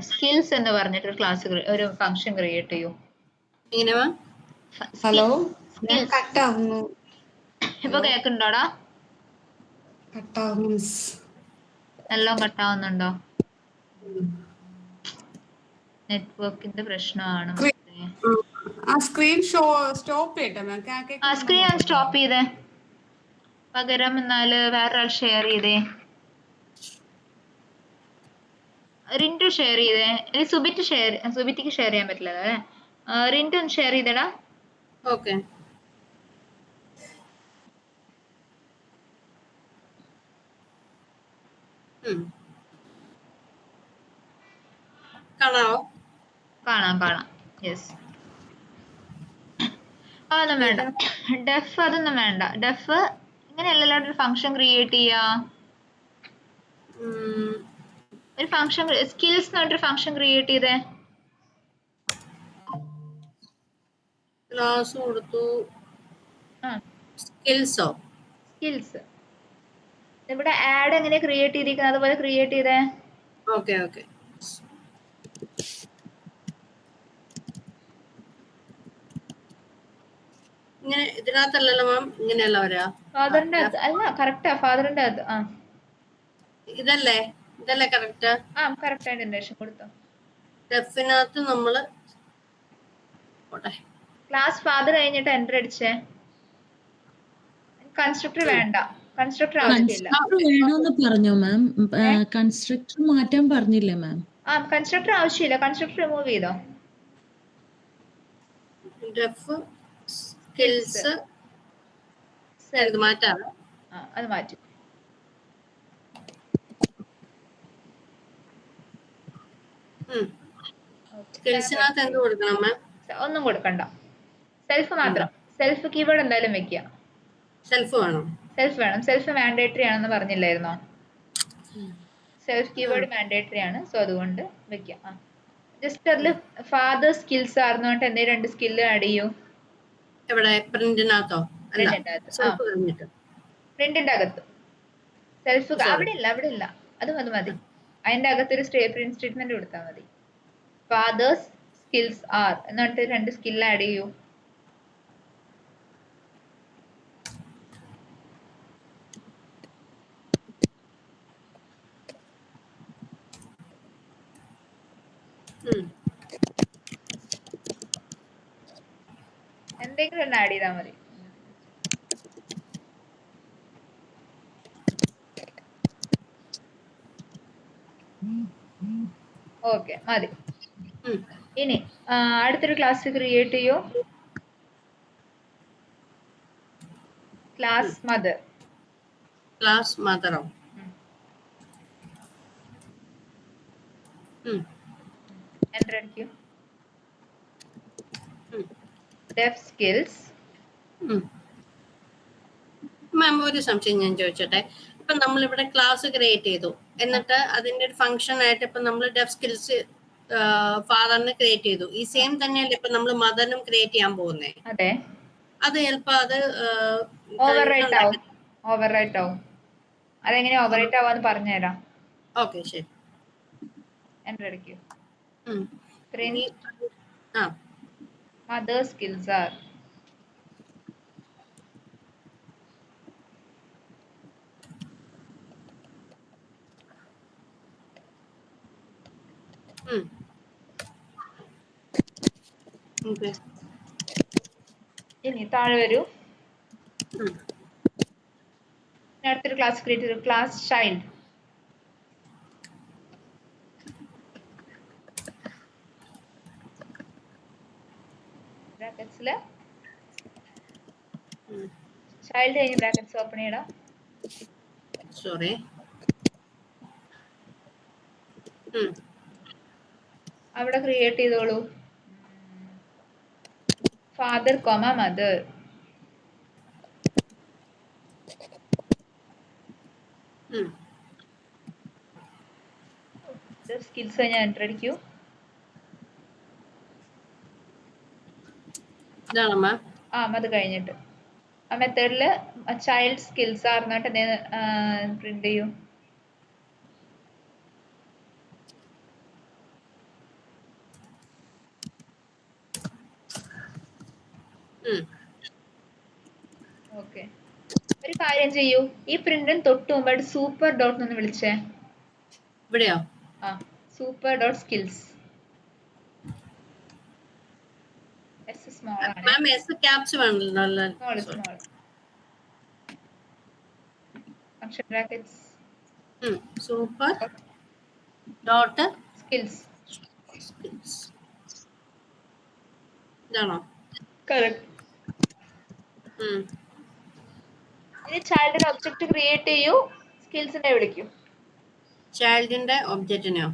സ്കിൽസ് എന്ന് പറഞ്ഞിട്ട് ഒരു ഒരു ഫംഗ്ഷൻ ക്രിയേറ്റ് ചെയ്യൂ. ഹലോ, കട്ടാവുന്നു. ഇപ്പൊ കേൾക്കുന്നുണ്ടോടാ? കട്ടാവുന്നു, എല്ലാം കട്ടാവുന്നുണ്ടോ? നെറ്റ്വർക്കിന്റെ പ്രശ്നമാണ്. സ്ക്രീൻ സ്റ്റോപ്പ് ചെയ്യട്ടെ. സ്ക്രീൻ ഒന്ന് സ്റ്റോപ്പ് ചെയ്തേ, പകരം എന്നാല് വേറൊരാൾ ഷെയർ ചെയ്തേ. റിന്റു ഷെയർ ചെയ്തേ. സുബിറ്റിക്ക് ഷെയർ ചെയ്യാൻ പറ്റില്ല അല്ലേ? റിന്റു ഒന്ന് ഷെയർ ചെയ്തടാ. ഓക്കെ, കാണാം. യെസ്, അതൊന്നും വേണ്ട. അതൊന്നും വേണ്ട. ഡെഫ് ഇങ്ങനെയല്ലല്ലോ ഒരു ഫംഗ്ഷൻ ക്രിയേറ്റ് ചെയ്യാ. ഒരു ഫംഗ്ഷൻ സ്കിൽസ് എന്ന് പറഞ്ഞൊരു ഫംഗ്ഷൻ ക്രിയേറ്റ് ചെയ്തേ. ക്ലാസ് കൊടുത്തു. സ്കിൽസ് ഇവിടെ ആഡ് എങ്ങനെ ക്രിയേറ്റ് ചെയ്തിരിക്കുന്നത് അതുപോലെ ക്രിയേറ്റ് ചെയ്തേ. ഓക്കെ ഓക്കെ, ഇങ്ങനെ ഇതിനകത്തല്ലല്ലോ മാം, ഇങ്ങനെയല്ല വരാ. ഫാദറിന്റെ അല്ല, കറക്റ്റാ, ഫാദറിന്റെ ഇതല്ലേ കറക്റ്റ്? കറക്റ്റ് ആയിട്ട് ഇൻഡക്ഷൻ കൊടുത്തോ. ഡെഫിനകത്ത് നമ്മള് ക്ലാസ് ഫാദർ കഴിഞ്ഞിട്ട് എൻ്റർ അടിച്ചേ. കൺസ്ട്രക്ടർ വേണ്ട, കൺസ്ട്രക്ടർ ആവശ്യമില്ല. വേണമെന്ന് പറഞ്ഞോ മാം? കൺസ്ട്രക്ടർ മാറ്റാൻ പറഞ്ഞില്ലേ മാം? കൺസ്ട്രക്ടർ ആവശ്യമില്ല, കൺസ്ട്രക്ടർ റിമൂവ് ചെയ്തോ. സ്കിൽസ് മാറ്റാം, അത് മാറ്റി. സ്കിൽസിനകത്ത് എന്ത് കൊടുക്കണം മാം? ഒന്നും കൊടുക്കണ്ട, സെൽഫ് മാത്രം. സെൽഫ് കീവേഡ് എന്തായാലും വെക്കുക. സെൽഫ് വേണം. സെൽഫ് മാൻഡേറ്ററി ആണെന്ന് പറഞ്ഞില്ലായിരുന്നോ? സെൽഫ് കീവേഡ് മാൻഡേറ്ററി ആണ്, സോ അതുകൊണ്ട് വെക്കാം. ജസ്റ്റ് അതില് ഫാദർ സ്കിൽസ് ആർന്നുകൊണ്ട് എന്തെങ്കിലും 2 സ്കില്ല് ആഡ് ചെയ്യൂ. എവിടെ? പ്രിന്റിനകത്തോ? പ്രിന്റിന്റെ അകത്ത് സെൽഫ് അവിടെ ഇല്ല, അത് മതി. അതിന്റെ അകത്തൊരു പ്രിന്റ് സ്റ്റേറ്റ്മെന്റ് കൊടുത്താൽ മതി. ഫാദേഴ്സ് സ്കിൽസ് ആർ എന്നിട്ട് 2 സ്കില്ല് ആഡ് ചെയ്യൂ. എന്തെങ്കിലും ഒന്ന് ആഡ് ചെയ്താൽ മതി. ഓക്കെ, മതി. ഇനി അടുത്തൊരു ക്ലാസ് ക്രിയേറ്റ് ചെയ്യൂ. ക്ലാസ് മദറോ? എൻ്റർ അടിക്കൂ. Def skills. മാം, ഒരു സംശയം ഞാൻ ചോദിച്ചോട്ടെ. ഇപ്പൊ നമ്മളിവിടെ ക്ലാസ് ക്രിയേറ്റ് ചെയ്തു, എന്നിട്ട് അതിന്റെ ഒരു ഫംഗ്ഷൻ ആയിട്ട് ഇപ്പൊ നമ്മൾ ഡെഫ് സ്കിൽസ് ഫാദറിന് ക്രിയേറ്റ് ചെയ്തു. ഈ സെയിം തന്നെയല്ലേ ഇപ്പൊ നമ്മൾ മദറിനും ക്രിയേറ്റ് ചെയ്യാൻ പോകുന്നേ? അതെ, അത് ചിലപ്പോ അത് ഓവർറൈറ്റ് ആവും. അതെങ്ങനെയാ ഓവർറൈറ്റ് ആവാന്ന് പറഞ്ഞുതരാം. ഓക്കെ, ശരി. എൻ്റർ അടിക്കൂ. ആ, മദർ സ്കിൽസ് ആർ. ഓക്കെ. ഇനി താഴെ വരൂ. അടുത്തൊരു ക്ലാസ് ക്രിയേറ്റ് ചെയ്തു. Class child. ബ്രാക്കറ്റ്സില് ചൈൽഡ് കഴിഞ്ഞ് ബ്രാക്കറ്റ്സ് ഓപ്പൺ ചെയ്യണം. സോറി. അവിടെ ക്രിയേറ്റ് ചെയ്തോളൂ. Father comma mother. സ്കിൽസ് കഴിഞ്ഞ് എൻ്റർ അടിക്കൂ. ഇതാണോ മാം? അത് കഴിഞ്ഞിട്ട് ആ മെത്തേഡിൽ ചൈൽഡ് സ്കിൽസ് ആർന്നിട്ട് പ്രിന്റ് ചെയ്യൂ. ഓക്കെ, ഒരു കാര്യം ചെയ്യൂ. ഈ പ്രിന്റിന് തൊട്ട് മുമ്പായിട്ട് സൂപ്പർ ഡോട്ട് ഒന്ന് വിളിച്ചേ. ഇവിടെയോ? Super dot skills. S small ആണ്. മാം എസ് ക്യാപ്സ് വേണമല്ലോ. Small function brackets super dot skills. ഇതാണോ? കറക്റ്റ്. ഇനി ചൈൽഡിന്റെ ഒബ്ജക്റ്റ് ക്രിയേറ്റ് ചെയ്യൂ. സ്കിൽസിനെ വിളിക്കും. ചൈൽഡിന്റെ ഒബ്ജക്റ്റിനെയോ?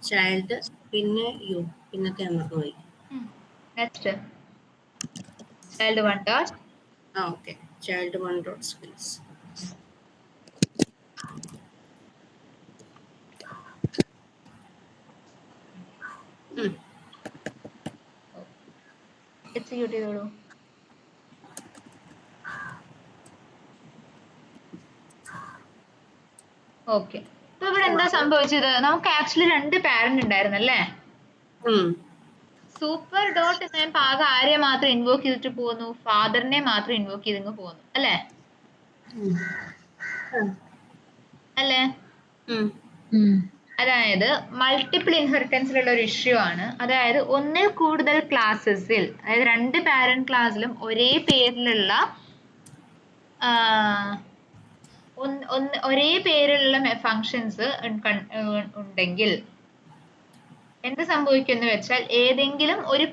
ചൈൽഡ് പിന്നെ യു പിന്നത്തെ പോയി. Next child 1 dot. Okay, child 1 dot skills. Execute ചെയ്തോളൂ. ഓക്കെ, ഇപ്പൊ ഇവിടെ എന്താ സംഭവിച്ചത്? നമുക്ക് ആക്ച്വലി 2 പാരന്റ് ഉണ്ടായിരുന്നല്ലേ? സൂപ്പർ ഡോട്ട് ഞാൻ ആകെ ആരെ മാത്രം ഇൻവോക്ക് ചെയ്തിട്ട് പോകുന്നു? ഫാദറിനെ മാത്രം ഇൻവോക്ക് ചെയ്തിങ്ങ് പോകുന്നു അല്ലേ? അല്ലേ? അതായത് മൾട്ടിപ്പിൾ ഇൻഹെറിറ്റൻസിലുള്ള ഒരു ഇഷ്യൂ ആണ്. അതായത് ഒന്നിൽ കൂടുതൽ ക്ലാസ്സസിൽ, അതായത് 2 പാരന്റ് ക്ലാസ്സിലും ഒരേ പേരിലുള്ള ഒരേ പേരിലുള്ള ഫങ്ഷൻസ് ഉണ്ടെങ്കിൽ എന്ത് സംഭവിക്കുമെന്ന് വെച്ചാൽ ഏതെങ്കിലും ഒരു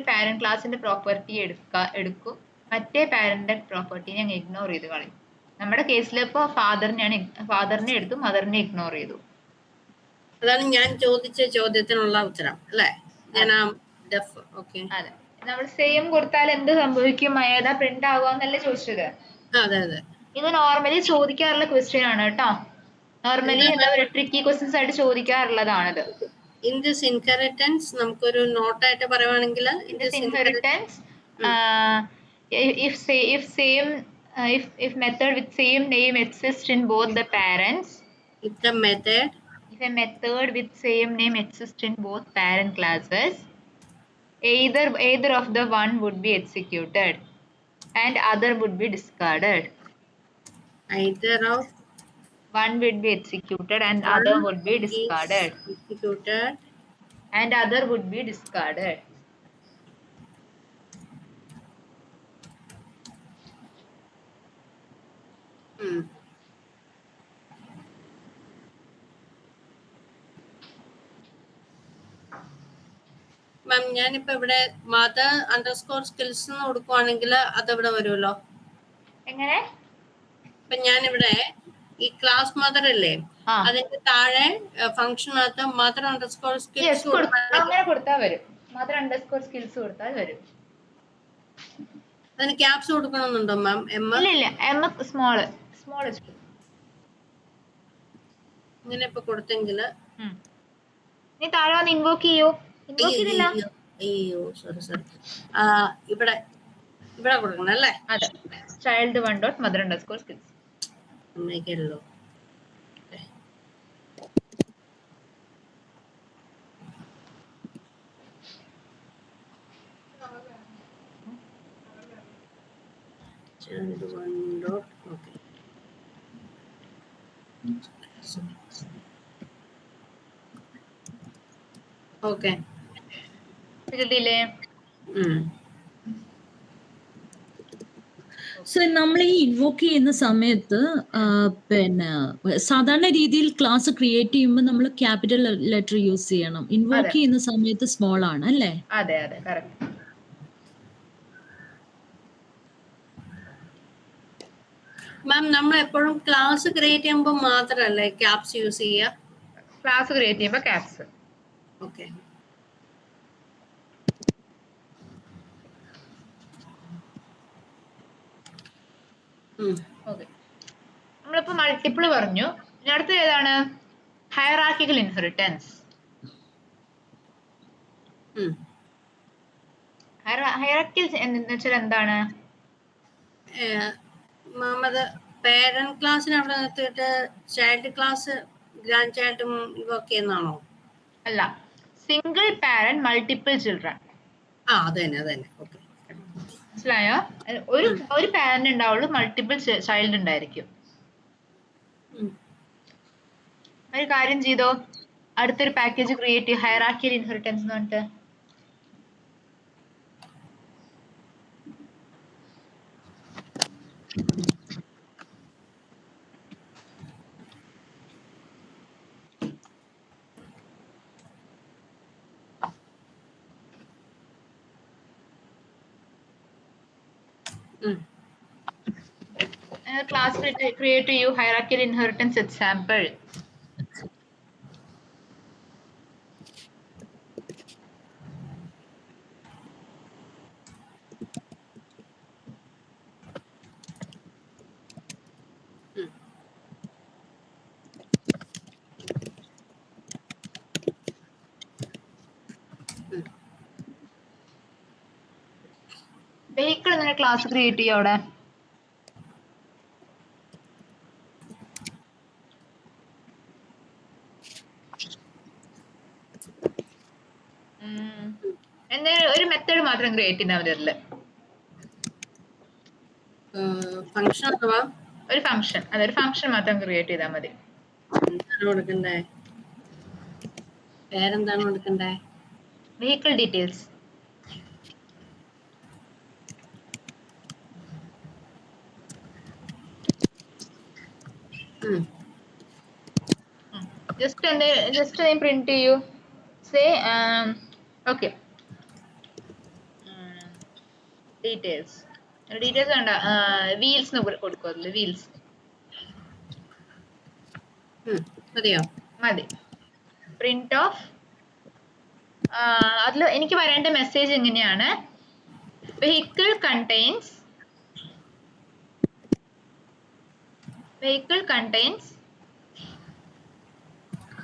പാരന്റ് ക്ലാസിന്റെ പ്രോപ്പർട്ടി എടുക്കും, മറ്റേ പാരന്റിന്റെ പ്രോപ്പർട്ടി ഞങ്ങൾ ഇഗ്നോർ ചെയ്ത് കളയും. നമ്മുടെ കേസിൽ ഇപ്പൊ ഫാദറിനെ എടുത്തു, മദറിനെ ഇഗ്നോർ ചെയ്തു. അതാണ് ഞാൻ ചോദിച്ച ചോദ്യത്തിനുള്ള ഉത്തരം അല്ലേ? അതെ, നമ്മൾ സെയിം കൊടുത്താൽ എന്ത് സംഭവിക്കും? ഏതാ പ്രിന്റ് ആവുകയെന്നല്ലേ ചോദിച്ചത്? അതെ അതെ. ഇത് നോർമലി ചോദിക്കാറുള്ള ക്വസ്റ്റ്യൻ ആണ് കേട്ടോ. നോർമലി എന്താ പറയുക, ട്രിക്കി ക്വസ്റ്റ്യൻസ് ആയിട്ട് ചോദിക്കാറുള്ളതാണിത്. ഇൻ ദിസ് ഇൻഹെറിറ്റൻസ് നമുക്കൊരു നോട്ടായിട്ട് പറയുവാണെങ്കിൽ inheritance if method with same name exists in both the parents, if a method with same name exists in both parent classes, either of the one would be executed and other would be discarded. Either of one would be executed and other would be discarded. Executed and other would be discarded. മാം ഞാനിപ്പോ ഇവിടെ mother underscore skills എന്ന് കൊടുക്കുവാണെങ്കിൽ അതിവിടെ വരുമല്ലോ. എങ്ങനെ? ഇപ്പൊ ഞാനിവിടെ ഈ ക്ലാസ് മദർ അല്ലേ, അതിന്റെ താഴെ ഫംഗ്ഷനകത്ത് മദർ അണ്ടർസ്കോർ സ്കിൽസ് അങ്ങനെ കൊടുത്താൽ വരും. മദർ അണ്ടർസ്കോർ സ്കിൽസ് കൊടുത്താൽ വരും. അതിന് ക്യാപ്സ് കൊടുക്കണമെന്നുണ്ടോ മാം? ഇല്ല, എം സ്മോൾ ഇങ്ങനെ ഇപ്പൊ കൊടുത്തെങ്കില് നീ താഴെ വന്ന് ഇൻവോക്ക് ചെയ്യൂ. അയ്യോ സോറി ഇവിടെ കൊടുക്കണം അല്ലേ? അതെ, child 1 dot mother underscore skills. അമ്മയ്ക്കല്ലോ. child 1 dot okay. Okay. കിട്ടിയില്ലേ? സോ നമ്മൾ ഈ ഇൻവോക്ക് ചെയ്യുന്ന സമയത്ത് പിന്നെ സാധാരണ രീതിയിൽ ക്ലാസ് ക്രിയേറ്റ് ചെയ്യുമ്പോൾ നമ്മൾ ക്യാപിറ്റൽ ലെറ്റർ യൂസ് ചെയ്യണം. ഇൻവോക്ക് ചെയ്യുന്ന സമയത്ത് സ്മോൾ ആണ് അല്ലേ? അതെ അതെ കറക്റ്റ്. മാം നമ്മൾ എപ്പോഴും ക്ലാസ് ക്രിയേറ്റ് ചെയ്യുമ്പോൾ മാത്രമല്ലേ ക്യാപ്സ് യൂസ് ചെയ്യുക? ക്ലാസ് ക്രിയേറ്റ് ചെയ്യുമ്പോൾ ക്യാപ്സ്. ഓക്കെ. ഓക്കെ, നമ്മളിപ്പോ മൾട്ടിപ്പിൾ പറഞ്ഞു. ഇനി അടുത്ത ഏതാണ്? Hierarchical inheritance. ഹയറാർക്കിക്കൽ എന്ന് വെച്ചാൽ എന്താണ്? മാം അത് പേരന്റ് ക്ലാസ്സിന് അവിടെ നിർത്തിയിട്ട് ചൈൽഡ് ക്ലാസ് ഗ്രാൻഡ് ചൈൽഡും ഇതൊക്കെ ചെയ്യുന്നതാണോ? അല്ല, സിംഗിൾ പാരന്റ് മൾട്ടിപ്പിൾ ചിൽഡ്രൻ. അത് തന്നെ. ഓക്കെ, മനസ്സിലായോ? ഒരു പാരന്റ് ഉണ്ടാവുള്ളൂ, മൾട്ടിപ്പിൾ ചൈൽഡ് ഉണ്ടായിരിക്കും. ഒരു കാര്യം ചെയ്തോ, അടുത്തൊരു പാക്കേജ് ക്രിയേറ്റ് ചെയ്യും, ഹയറാർക്കിക്കൽ ഇൻഹെറിറ്റൻസ് എന്ന് പറഞ്ഞിട്ട്. ക്ലാസ് ക്രിയേറ്റ് ചെയ്യൂ, ഹയറാർക്കിക്കൽ ഇൻഹെറിറ്റൻസ് എക്സാമ്പിൾ. വെഹിക്കിൾ എങ്ങനെ ക്ലാസ് ക്രിയേറ്റ് ചെയ്യും അവിടെ? എന്തായാലും ഒരു മെത്തേഡ് മാത്രം ക്രിയേറ്റ് ചെയ്യുന്ന അവരില് ഫംഗ്ഷൻ അഥവാ ഒരു ഫംഗ്ഷൻ, അതൊരു ഫംഗ്ഷൻ മാത്രം ക്രിയേറ്റ് ചെയ്താൽ മതി. എന്താണ് കൊടുക്കണ്ടേ? പേരെന്താണ് കൊടുക്കണ്ടേ? Vehicle details. ജസ്റ്റ് പ്രിന്റ് ചെയ്യൂ. സേ ഓക്കെ, ഡീറ്റെയിൽസ് വേണ്ട, വീൽസ് കൊടുക്കും. അതില് വീൽസ് മതിയോ? മതി. പ്രിന്റ് ഓഫ്, അതിൽ എനിക്ക് വരേണ്ട മെസ്സേജ് എങ്ങനെയാണ്? വെഹിക്കിൾ കണ്ടെയ്ൻസ്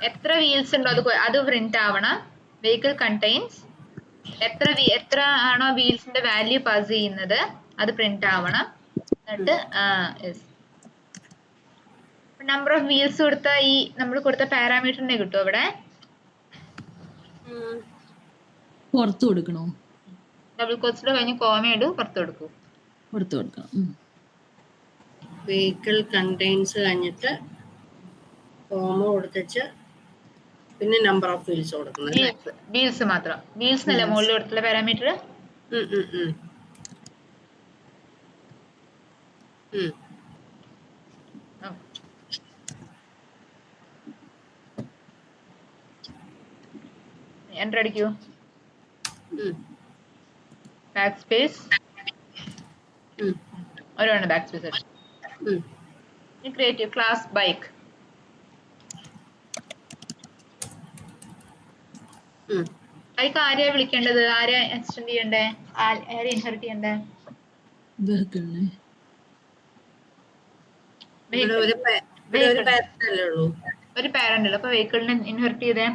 എത്ര വീൽസ് ഉണ്ടോ അത് പ്രിന്റ് ആവണം. വെഹിക്കിൾ കണ്ടെയ്ൻസ് എത്ര ആണോ വീൽസിന്റെ വാല്യൂ പാസ് ചെയ്യുന്നത് അത് പ്രിന്റ് ആവണം. എന്നിട്ട് നമ്പർ ഓഫ് വീൽസ് കൊടുത്ത ഈ നമ്മൾ കൊടുത്ത പാരാമീറ്ററിനെ കിട്ടും അവിടെ. പുറത്തു കൊടുക്കണോ? ഡബിൾ കോട്ട്സിൽ കഴിഞ്ഞ് കോമ ഇടും, പുറത്ത് കൊടുക്കും. പുറത്തു കൊടുക്കണം. വെഹിക്കിൾ കണ്ടെയ്ൻസ് കഴിഞ്ഞിട്ട് കോമ കൊടുത്തിട്ട് പിന്നെ നമ്പർ ഓഫ് വീൽസ് കൊടുക്കണം. വീൽസ് മാത്രം, വീൽസ് എന്നല്ല മുകളിൽ കൊടുത്തുള്ള പാരാമീറ്റർ. എന്റർ അടിക്കൂ. ബാക്ക് സ്പേസ്, ഒരു ബാക്ക് സ്പേസ് അടിച്ചു. Create class bike. ബൈക്ക് ആരെയാ വിളിക്കേണ്ടത്? ആരെയാ എക്സ്റ്റെൻഡ് ചെയ്യണ്ടേ? ആരെയാ ഇൻഹെറിറ്റ് ചെയ്യണ്ടേ? ഒരു പാരന്റ് ഉള്ളു. അപ്പൊ വെഹിക്കിളിനെ ഇൻഹെറിറ്റ് ചെയ്തേ.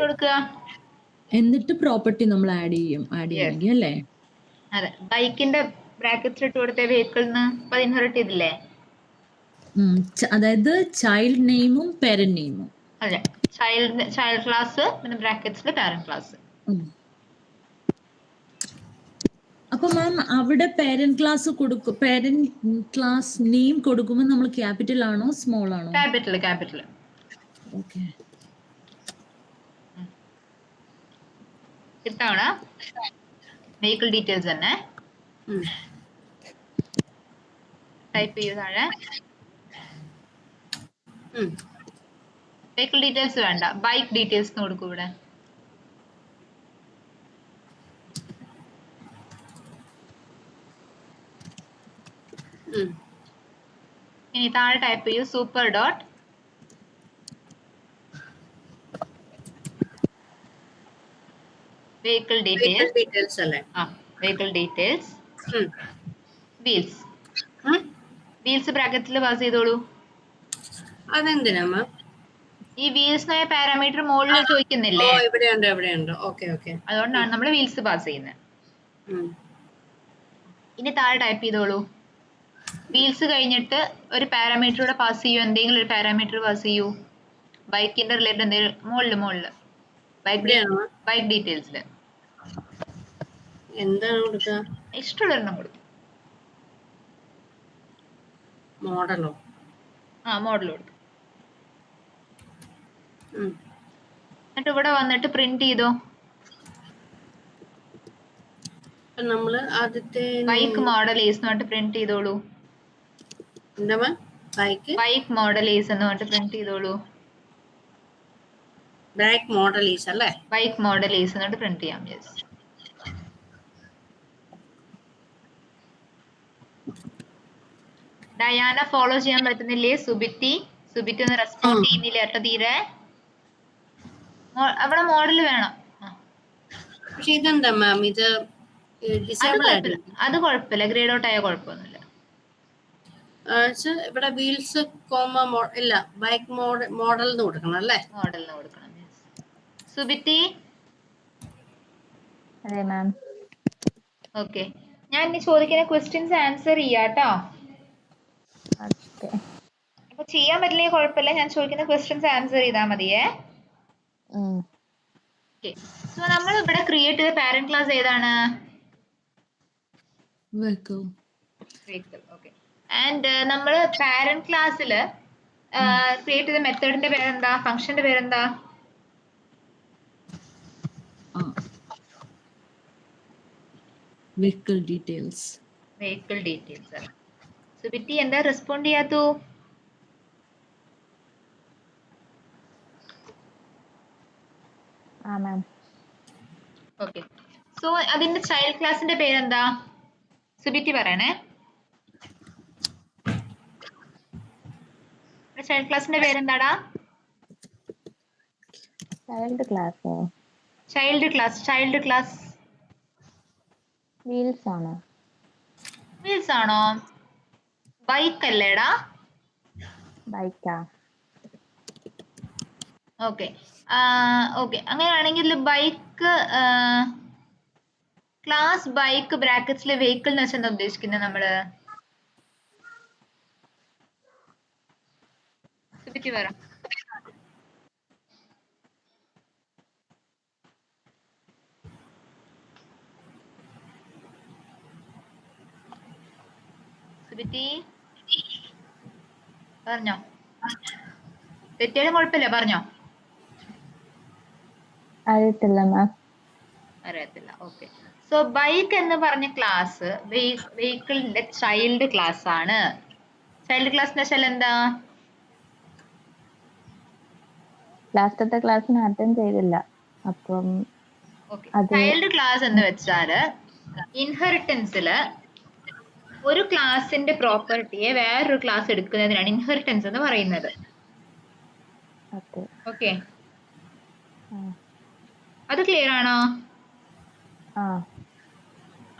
കൊടുക്കുക. എന്നിട്ട് പ്രോപ്പർട്ടി നമ്മൾ ആഡ് ചെയ്യണമെങ്കിൽ അല്ലേ? അതെ, ബൈക്കിന്റെ ബ്രാക്കറ്റ്സ് ഇട്ട് കൊടുത്ത വെഹിക്കിളിന് അപ്പൊ ഇൻഹെറിറ്റ് ചെയ്തില്ലേ? അതായത് ചൈൽഡ് നെയിമും പാരന്റ് നെയിമും. അതെ, ചൈൽഡ് ക്ലാസ്, പിന്നെ ബ്രാക്കറ്റ്സിൽ പാരന്റ് ക്ലാസ്. അപ്പൊ മാം അവിടെ പേരന്റ് ക്ലാസ് നെയിം കൊടുക്കുമ്പോൾ നമ്മൾ ക്യാപിറ്റൽ ആണോ സ്മോൾ ആണോ? ക്യാപിറ്റൽ. ഓക്കെ. ഇത്തവണ വെഹിക്കിൾ ഡീറ്റെയിൽസ് തന്നെ ടൈപ്പ് ചെയ്ത് താഴെ. വെഹിക്കിൾ ഡീറ്റെയിൽസ് വേണ്ട, ബൈക്ക് ഡീറ്റെയിൽസ് കൊടുക്കും ഇവിടെ. ഇനി താഴെ ടൈപ്പ് ചെയ്യൂ സൂപ്പർ ഡോട്ട് വെഹിക്കിൾ ഡീറ്റെയിൽസ്. അല്ലേ? വെഹിക്കിൾ ഡീറ്റെയിൽസ് വീൽസ് ബ്രാക്കറ്റിൽ പാസ് ചെയ്തോളൂ. അതെന്തിനാ മാം? ഈ വീൽസ് പാരാമീറ്റർ മുകളിൽ ചോദിക്കുന്നില്ലേ? ഇവിടെയുണ്ട്. ഓക്കെ. അതുകൊണ്ടാണ് നമ്മൾ വീൽസ് പാസ് ചെയ്യുന്നത്. ഇനി താഴെ ടൈപ്പ് ചെയ്തോളൂ. വീൽസ് കഴിഞ്ഞിട്ട് ഒരു പാരാമീറ്റർ കൂടെ പാസ് ചെയ്യൂ. എന്തെങ്കിലും ഒരു പാരാമീറ്റർ പാസ് ചെയ്യൂ. ബൈക്കിന്റെ റിലേറ്റഡ് എന്തെങ്കിലും മുകളില് ബൈക്ക് ഡീറ്റെയിൽസിൽ എന്താണ് കൊടുക്കുക? ഇഷ്ടമുള്ള ഒരെണ്ണം കൊടുക്കും. മോഡലോ? മോഡൽ കൊടുക്കും. എന്നിട്ട് ഇവിടെ വന്നിട്ട് പ്രിന്റ് ചെയ്തോ. നമ്മള് ആദ്യത്തെ ബൈക്ക് മോഡൽ ഏസ് എന്ന് പറഞ്ഞിട്ട് പ്രിന്റ് ചെയ്തോളൂ. എന്താ ബൈക്ക് മോഡൽ ഏസ് എന്ന് പറഞ്ഞിട്ട് പ്രിന്റ് ചെയ്തോളൂ. ബൈക്ക് മോഡൽ ഈസ് അല്ലേ? ബൈക്ക് മോഡൽ ഏസ് എന്നിട്ട് പ്രിന്റ് ചെയ്യാം. യെസ്. ഡയാന ഫോളോ ചെയ്യാൻ പറ്റുന്നില്ലേ? സുബിറ്റി ഒന്ന് റെസ്പോണ്ട് ചെയ്യുന്നില്ല കേട്ടോ തീരെ. അവിടെ മോഡൽ വേണം. പക്ഷെ ഇതെന്താ മാം, ഇത് അത് കുഴപ്പമില്ല, ഗ്രേഡ് ഔട്ട് ആയ കുഴപ്പമൊന്നുമില്ല. ഇവിടെ വീൽസ് ഇല്ല, ബൈക്ക് മോഡൽ കൊടുക്കണം അല്ലേ? മോഡലിന് കൊടുക്കണം. സുബിറ്റി. അതെ മാം. ഓക്കെ, ഞാൻ ഇനി ചോദിക്കുന്ന ക്വസ്റ്റ്യൻസ് ആൻസർ ചെയ്യാട്ടോ. അപ്പൊ ചെയ്യാൻ പറ്റില്ലെങ്കിൽ കുഴപ്പമില്ല, ഞാൻ ചോദിക്കുന്ന ക്വസ്റ്റ്യൻസ് ആൻസർ ചെയ്താൽ മതിയേ. സോ നമ്മൾ ഇവിടെ ക്രിയേറ്റ് ചെയ്ത പാരന്റ് ക്ലാസ് ഏതാണ്? വെഹിക്കിൾ. ഓക്കെ. ആൻഡ് നമ്മൾ പാരന്റ് ക്ലാസ്സിൽ ക്രിയേറ്റ് ചെയ്ത മെത്തേഡിന്റെ പേരെന്താ? ഫംഗ്ഷന്റെ പേരെന്താ? Vehicle details. സുബിറ്റി എന്താ റെസ്പോണ്ട് ചെയ്യാത്തു? ഓക്കെ. സോ അതിന്റെ ചൈൽഡ് ക്ലാസിന്റെ പേരെന്താ? സുബിറ്റി പറയണേ. ചൈൽഡ് ക്ലാസിന്റെ പേരെന്താടാ? ചൈൽഡ് ക്ലാസ് വീൽസ് ആണോ? ബൈക്ക് അല്ലേടാ? ബൈക്കാ. ഓക്കെ. അങ്ങനെയാണെങ്കിൽ ബൈക്ക് ക്ലാസ് ബൈക്ക് ബ്രാക്കറ്റ്സിലെ വെഹിക്കിൾ എന്ന് വെച്ചാൽ എന്താ ഉദ്ദേശിക്കുന്നത് നമ്മള്? സുബിറ്റി പറ. സുബിറ്റി പറഞ്ഞോ. തെറ്റിയാലും കുഴപ്പമില്ല, പറഞ്ഞോ. അറിയത്തില്ല. ഓക്കെ. സോ ബൈക്ക് എന്ന് പറഞ്ഞ ക്ലാസ് വെഹിക്കിളിന്റെ ചൈൽഡ് ക്ലാസ് ആണ്. ചൈൽഡ് ക്ലാസ് എന്ന് വെച്ചാൽ എന്താ? ലാസ്റ്റത്തെ ക്ലാസ്സിന് അറ്റൻഡ് ചെയ്തില്ല, അപ്പം ചൈൽഡ് ക്ലാസ് എന്ന് വെച്ചാല് ഇൻഹെറിറ്റൻസില് ഒരു ക്ലാസിന്റെ പ്രോപ്പർട്ടിയെ വേറൊരു ക്ലാസ് എടുക്കുന്നതിനാണ് ഇൻഹെറിറ്റൻസ് എന്ന് പറയുന്നത്. ഓക്കെ, അത് ക്ലിയർ ആണോ?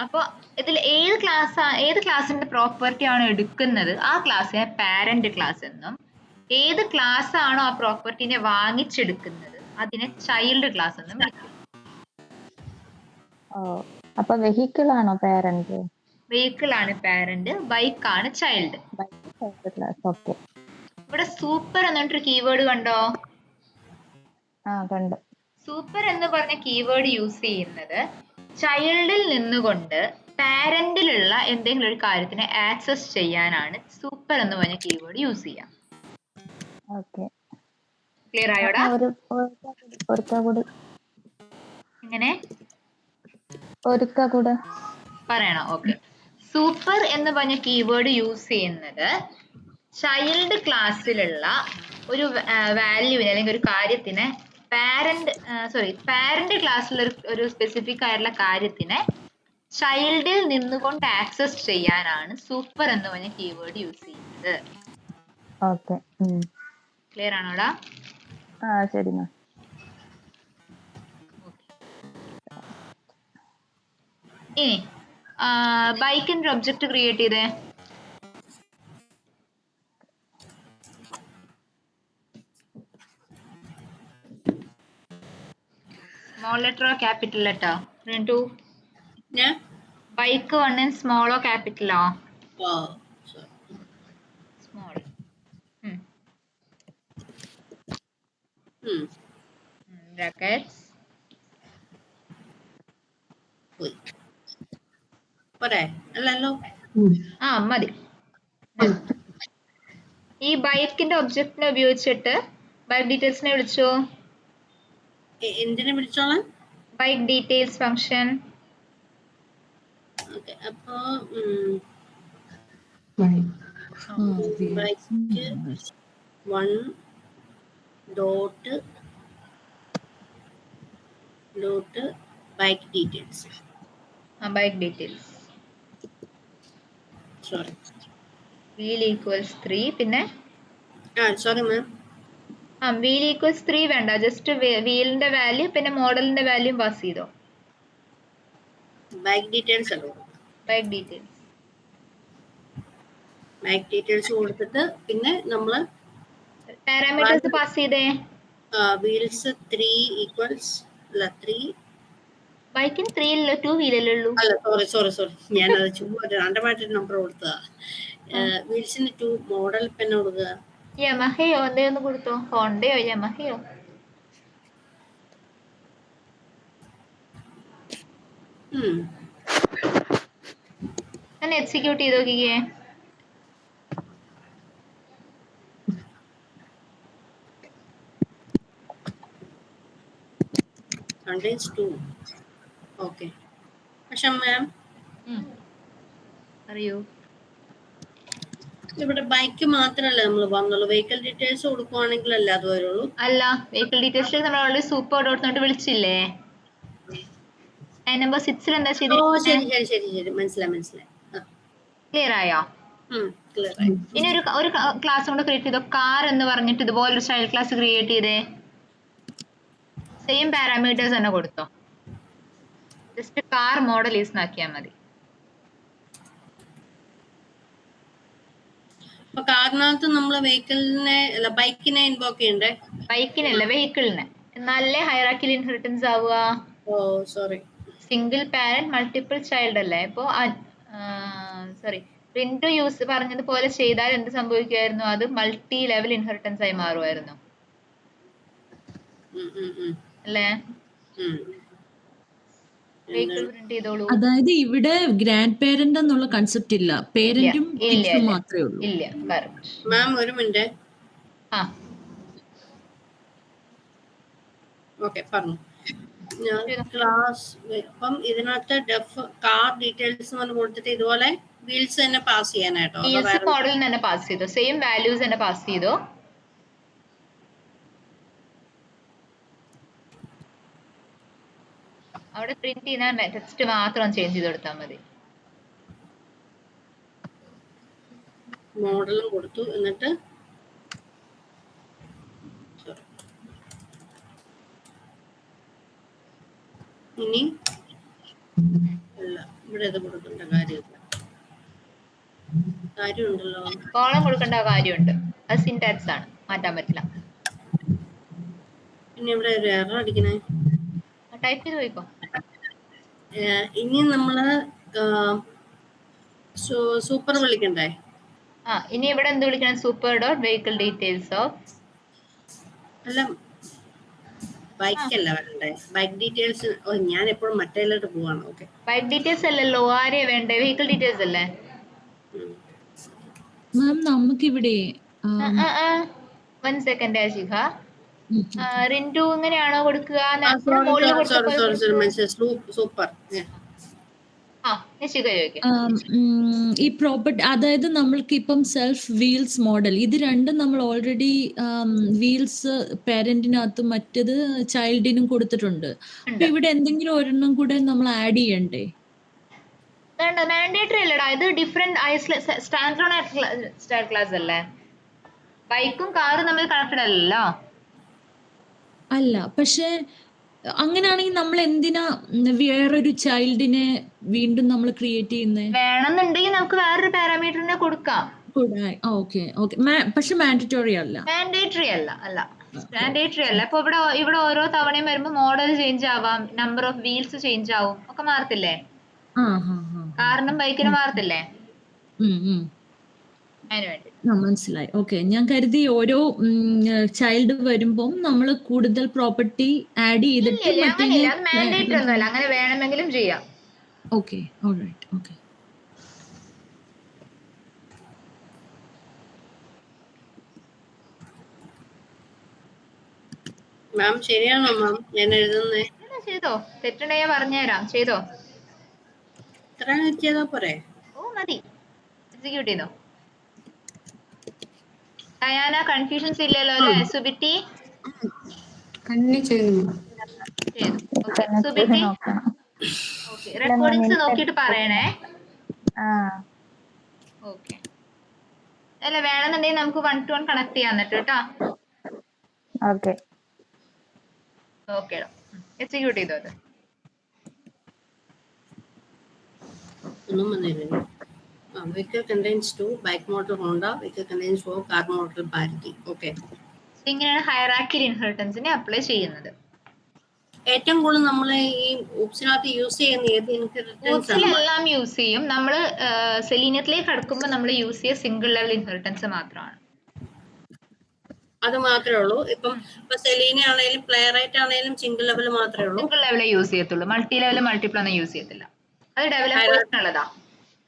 അപ്പൊ ഇതിൽ ഏത് ക്ലാസിന്റെ പ്രോപ്പർട്ടി ആണോ എടുക്കുന്നത് ആ ക്ലാസ്സിനെ പാരന്റ് ക്ലാസ് എന്നും, ഏത് ക്ലാസ് ആണോ ആ പ്രോപ്പർട്ടിനെ വാങ്ങിച്ചെടുക്കുന്നത് അതിനെ ചൈൽഡ് ക്ലാസ് എന്നും വിളിക്കും. അപ്പൊ വെഹിക്കിൾ ആണോ പാരന്റ്? വെഹിക്കിൾ ആണ് പാരന്റ്, ബൈക്ക് ആണ് ചൈൽഡ്. ഇവിടെ സൂപ്പർ എന്നിട്ടൊരു കീവേഡ് കണ്ടോ? സൂപ്പർ എന്ന് പറഞ്ഞ കീവേഡ് യൂസ് ചെയ്യുന്നത് ചൈൽഡിൽ നിന്നുകൊണ്ട് പാരന്റിലുള്ള എന്തെങ്കിലും ഒരു കാര്യത്തിനെ ആക്സസ് ചെയ്യാനാണ് സൂപ്പർ എന്ന് പറഞ്ഞ കീവേഡ് യൂസ് ചെയ്യാം. ഓക്കെ. ക്ലിയർ ആയോടാ? ഒരിക്ക കൂടി എങ്ങനെ പറയണോ? ഓക്കെ. സൂപ്പർ എന്ന് പറഞ്ഞ കീവേഡ് യൂസ് ചെയ്യുന്നത് ചൈൽഡ് ക്ലാസ്സിലുള്ള ഒരു വാല്യൂവിനെ അല്ലെങ്കിൽ ഒരു കാര്യത്തിനെ പാരന്റ് ക്ലാസ്സിലുള്ള ഒരു സ്പെസിഫിക് ആയിട്ടുള്ള കാര്യത്തിനെ ചൈൽഡിൽ നിന്നുകൊണ്ട് ആക്സസ് ചെയ്യാനാണ് സൂപ്പർ എന്ന് പറഞ്ഞ കീവേഡ് യൂസ് ചെയ്യുന്നത്. ഓക്കെ. ക്ലിയർ ആണോടാ? ശരി മാം. ഇനി ബൈക്കിന്റെ ഒബ്ജക്റ്റ് ക്രിയേറ്റ് ചെയ്തേ. സ്മോൾ ലെറ്ററോ capital letter? Bike one in സ്മോളോ ക്യാപിറ്റലോ? സ്മോൾ. ബ്രാക്കറ്റ്സ്. മതി. ഈ ബൈക്കിന്റെ ഒബ്ജക്റ്റിനെ ഉപയോഗിച്ചിട്ട് ബൈക്ക് ഡീറ്റെയിൽസിനെ വിളിച്ചോ. എന്തിനെ വിളിച്ചോളാം? Bike details function. അപ്പോ one dot bike details. Bike details. Sorry, wheel equals 3. പിന്നെ സോറി മാം, വീൽ ഈക്വൽസ് 3 വേണ്ട, ജസ്റ്റ് വീലിന്റെ വാല്യൂ പിന്നെ മോഡലിന്റെ വാല്യൂ പാസ് ചെയ്തോ. ബൈക്ക് ഡീറ്റെയിൽസ് അല്ലോ. ബൈക്ക് ഡീറ്റെയിൽസ് കൊടുത്തിട്ട് പിന്നെ നമ്മള് പാരാമീറ്റേഴ്സ് പാസ് ചെയ്തേ. Wheels 3 equals 3. ബൈക്കിന് 3 ഇല്ല, 2 വീലല്ലേ ഉള്ളൂ. അല്ല സോറി ഞാനത് ചുമ്മാ രണ്ടമായിട്ട് നമ്പർ കൊടുത്തതാ. വീൽസിന് 2, മോഡൽ പിന്നെ കൊടുക്കുക യമഹയോ എന്തെങ്കിലും കൊടുത്തോ. ഹോണ്ടയോ യമഹയോ. എക്സിക്യൂട്ട് ചെയ്ത് നോക്കിക്കേ. contains 2. ഓക്കെ. പക്ഷെ മാം അറിയൂ, ഇവിടെ ബൈക്ക് മാത്രമല്ല നമ്മൾ വന്നുള്ളൂ. വെഹിക്കിൾ ഡീറ്റെയിൽസ് കൊടുക്കുവാണെങ്കിലല്ലേ അത് വരുള്ളൂ. അല്ല, വെഹിക്കിൾ ഡീറ്റെയിൽസിലേക്ക് നമ്മൾ ഓൾറെഡി സൂപ്പർ ഡോട്ട് വിളിച്ചില്ലേ. നമ്പർ 6 എന്താ ശരി മനസ്സിലായി. ക്ലിയർ ആയോ? ഇനി ഒരു ക്ലാസ് കൊണ്ട് ക്രിയേറ്റ് ചെയ്തോ. കാർ എന്ന് പറഞ്ഞിട്ട് ഇതുപോലൊരു ചൈൽഡ് ക്ലാസ് ക്രിയേറ്റ് ചെയ്തേ. സെയിം പാരാമീറ്റേഴ്സ് തന്നെ കൊടുത്തോ. ജസ്റ്റ് കാർ മോഡൽ യൂസ് ആക്കിയാൽ മതി. കാറിനകത്ത് നമ്മള് വെഹിക്കിളിനെ അല്ല ബൈക്കിനെ ഇൻവോക്ക് ചെയ്യണ്ടേ? ബൈക്കിനല്ല, വെഹിക്കിളിനെ. എന്നാലേ ഹൈറാർക്കിയിൽ ഇൻഹെറിറ്റൻസ് ആവുക. Sorry, single parent multiple child അല്ലേ. ഇപ്പോ പ്രിന്റ് യൂസ് പറഞ്ഞതുപോലെ ചെയ്താൽ എന്ത് സംഭവിക്കുമായിരുന്നു? അത് മൾട്ടി ലെവൽ ഇൻഹെറിറ്റൻസ് ആയി മാറുമായിരുന്നു അല്ലേ. അതായത് ഇവിടെ ഗ്രാൻഡ് പേരന്റ് എന്നുള്ള കൺസെപ്റ്റ് ഇല്ല, പേരന്റും കിഡ്സും മാത്രമേ ഉള്ളൂ. ഇല്ല, കറക്റ്റ് മാം. ഒരു മിനിറ്റ്. ഓക്കെ, പറഞ്ഞു. ക്ലാസ് അപ്പം ഇതിനകത്ത് കാർ ഡീറ്റെയിൽസ് കൊടുത്തിട്ട് ഇതുപോലെ വീൽസ് തന്നെ പാസ് ചെയ്യാനായിട്ടോ? മോഡലിന് തന്നെ പാസ് ചെയ്തോ, സെയിം വാല്യൂസ് തന്നെ പാസ് ചെയ്തോ. അവിടെ പ്രിന്റ് ചെയ്യുന്ന ടെക്സ്റ്റ് മാത്രം ചേഞ്ച് ചെയ്ത് കൊടുത്താൽ മതി. മോഡലും കൊടുത്തു. എന്നിട്ട് ഇനി അല്ല, ഇവിടെ ഇത് കൊടുക്കേണ്ട കാര്യമുണ്ടല്ലോ. കോളം കൊടുക്കേണ്ട കാര്യമുണ്ട്, അത് സിന്റാക്സ് ആണ്, മാറ്റാൻ പറ്റില്ല. പിന്നെ ഇവിടെ ഒരു എറർ അടിക്കണേ. ടൈപ്പ് ചെയ്ത് പോയിക്കോ. ഇനി നമ്മള് സൂപ്പർ വിളിക്കണ്ടേ? ഇനി ഇവിടെ എന്ത് വിളിക്കണം? Super dot vehicle details of. അല്ല, ബൈക്ക് അല്ല വേണ്ടേ, ബൈക്ക് ഡീറ്റെയിൽസ്. ഞാൻ എപ്പോഴും മറ്റേലോട്ട് പോവാണ്. ഓക്കെ, ബൈക്ക് ഡീറ്റെയിൽസ് അല്ലല്ലോ, ആരെയാ വേണ്ടേ? വെഹിക്കിൾ ഡീറ്റെയിൽസ് അല്ലേ? മാം നമുക്കിവിടെ 1 സെക്കൻഡ് ആശിക. റിന്റു ഇങ്ങനെയാണോ കൊടുക്കുക? സോറി മുകളിൽ സോറി കൊടുത്ത സോറി സോറി മനസ്സിലായി. സൂപ്പർ. നിശിക ചോദിക്കും. ഈ പ്രോപ്പർട്ടി, അതായത് നമ്മൾക്ക് ഇപ്പം സെൽഫ് വീൽസ് മോഡൽ, ഇത് രണ്ടും നമ്മൾ ഓൾറെഡി വീൽസ് പേരന്റിനകത്തും മറ്റത് ചൈൽഡിനും കൊടുത്തിട്ടുണ്ട്. അപ്പൊ ഇവിടെ എന്തെങ്കിലും ഒരെണ്ണം കൂടെ നമ്മൾ ആഡ് ചെയ്യണ്ടേ? വേണ്ട, മാൻഡേറ്ററി അല്ലടാ ഇത്. ഡിഫറെന്റ് സ്റ്റാൻഡേർഡ് ക്ലാസ് അല്ലേ? ബൈക്കും കാറും തമ്മിൽ കണക്റ്റഡ് അല്ലല്ലോ. അല്ല, പക്ഷെ അങ്ങനെയാണെങ്കിൽ നമ്മൾ എന്തിനാ വേറൊരു ചൈൽഡിനെ വീണ്ടും നമ്മൾ ക്രിയേറ്റ് ചെയ്യുന്നേ? വേണമെന്നുണ്ടെങ്കിൽ നമുക്ക് വേറൊരു പാരാമീറ്ററിനെ കൊടുക്കാം. Okay okay. പക്ഷെ മാൻഡറ്റോറി അല്ല. മാൻഡേറ്ററി അല്ല. മാൻഡേറ്ററി അല്ല. ഇപ്പൊ ഇവിടെ ഓരോ തവണയും വരുമ്പോ മോഡൽ ചേഞ്ച് ആവാം, നമ്പർ ഓഫ് വീൽസ് ചേഞ്ച് ആവും, ഒക്കെ മാറത്തില്ലേ? കാറിനും ബൈക്കിനും മാറത്തില്ലേ? അതിന് വേണ്ടി മനസ്സിലായി. ഓക്കെ, ഞാൻ കരുതി ഓരോ ചൈൽഡ് വരുമ്പം നമ്മൾ കൂടുതൽ പ്രോപ്പർട്ടി ആഡ് ചെയ്തിട്ട് അങ്ങനെയില്ല. അത് മാൻഡേറ്ററി ഒന്നുമല്ല, അങ്ങനെ വേണമെങ്കിലും ചെയ്യാം. Okay, alright. ഓക്കെ. മാം ശരിയാണോ മാം ഞാൻ എഴുതുന്നേ? ചെയ്തോ, തെറ്റുണ്ടെങ്കിൽ പറഞ്ഞുതരാം. ചെയ്തോ, ഇത്ര ചെയ്താ പോരെ? ഓ മതി, എക്സിക്യൂട്ട് ചെയ്തോ. ഡയാന, കൺഫ്യൂഷൻസ് ഇല്ലല്ലോ അല്ലേ? സുബിറ്റി കണ്ണി ചെയ്യുന്നു. ചെയ്തു. ഓക്കെ സുബിറ്റി, ഓക്കെ റെക്കോർഡിങ്സ് നോക്കിയിട്ട് പറയണേ. ഓക്കെ, അല്ല വേണമെന്നുണ്ടെങ്കിൽ നമുക്ക് 1 to 1 കണക്ട് ചെയ്യാൻ എന്നിട്ട് കേട്ടോ. ഓക്കെ. ഓക്കെ, എക്സിക്യൂട്ട് ചെയ്തോ അത്. ഒന്നും വന്നില്ല. Vehicle contains 2, bike model Honda, vehicle contains 4, car model Maruti. Okay. ഇങ്ങനെയാണ് ഹയറാർക്കിയിൽ ഇൻഹെറിറ്റൻസിനെ അപ്ലൈ ചെയ്യുന്നത്. ഏറ്റവും കൂടുതൽ നമ്മൾ ഈ ഓപ്ഷനകത്ത് യൂസ് ചെയ്യുന്ന ഏത് ഇൻഹെറിറ്റൻസ് ആണ്? ഓപ്ഷനിലെല്ലാം യൂസ് ചെയ്യും. നമ്മൾ സെലീനിയത്തിലേക്ക് കടക്കുമ്പോൾ നമ്മൾ യൂസ് ചെയ്യുക സിംഗിൾ ലെവൽ ഇൻഹെറിറ്റൻസ് മാത്രമാണ്. അത് മാത്രമേ ഉള്ളൂ. ഇപ്പൊ സെലീന ആണെങ്കിലും പ്ലെയറൈറ്റ് ആണെങ്കിലും സിംഗിൾ ലെവൽ മാത്രമേ ഉള്ളൂ. സിംഗിൾ ലെവലേ യൂസ് ചെയ്യത്തുള്ളൂ. മൾട്ടി ലെവൽ മൾട്ടിപ്പിൾ ഒന്നും യൂസ് ചെയ്യത്തില്ല. അത് ഡെവലപ്പേഴ്സിനുള്ളതാ.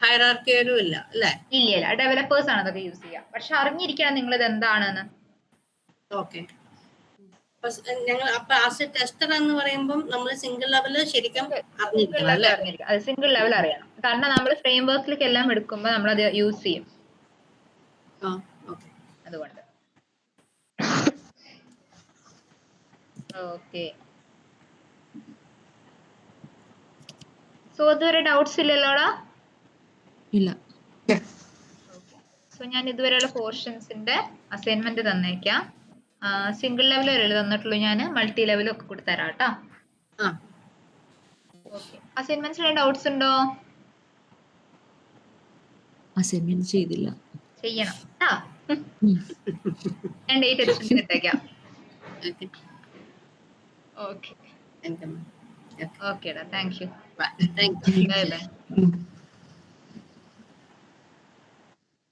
ഹൈറാർക്കി ഒരു ഇല്ല അല്ലേ? ഇല്ല, ഡെവലപ്പേഴ്സ് ആണ് അതൊക്കെ യൂസ് ചെയ്യുക. പക്ഷെ അറിഞ്ഞിരിക്കണം നിങ്ങൾ ഇത് എന്താണെന്ന്. ഓക്കെ, ഞങ്ങൾ അപ്പൊ ആസ് എ ടെസ്റ്റർ എന്ന് പറയുമ്പോൾ നമ്മൾ സിംഗിൾ ലെവല് ശരിക്കും അറിഞ്ഞിരിക്കണം അല്ലേ? അത് സിംഗിൾ ലെവൽ അറിയണം. കാരണം നമ്മൾ ഫ്രെയിം വർക്കിലേക്ക് എല്ലാം എടുക്കുമ്പോൾ നമ്മൾ അത് യൂസ് ചെയ്യും. അതുകൊണ്ട് ഓക്കെ. സോ ഇതുവരെ ഡൗട്ട്സ് ഇല്ലല്ലോടാ? ഇല്ല. സോ ഞാൻ ഇതുവരെയുള്ള പോർഷൻസിന്റെ അസൈൻമെന്റ് തന്നേക്കാം. സിംഗിൾ ലെവൽ വരെ തന്നിട്ടുള്ളൂ. ഞാൻ മൾട്ടി ലെവലും ഒക്കെ കൊടുത്തരാം കേട്ടോ. ഓക്കെ, അസൈൻമെന്റ്സിന് ഡൗട്ട്സ് ഉണ്ടോ? അസൈൻമെന്റ് ചെയ്തില്ല. ചെയ്യണം കേട്ടോ. ഞാൻ ഡേറ്റ് എക്സ്റ്റൻഷൻ ഇട്ടേക്കാം. ഓക്കെ ഓക്കേടാ, thank you. Bye. Thank you. Bye bye.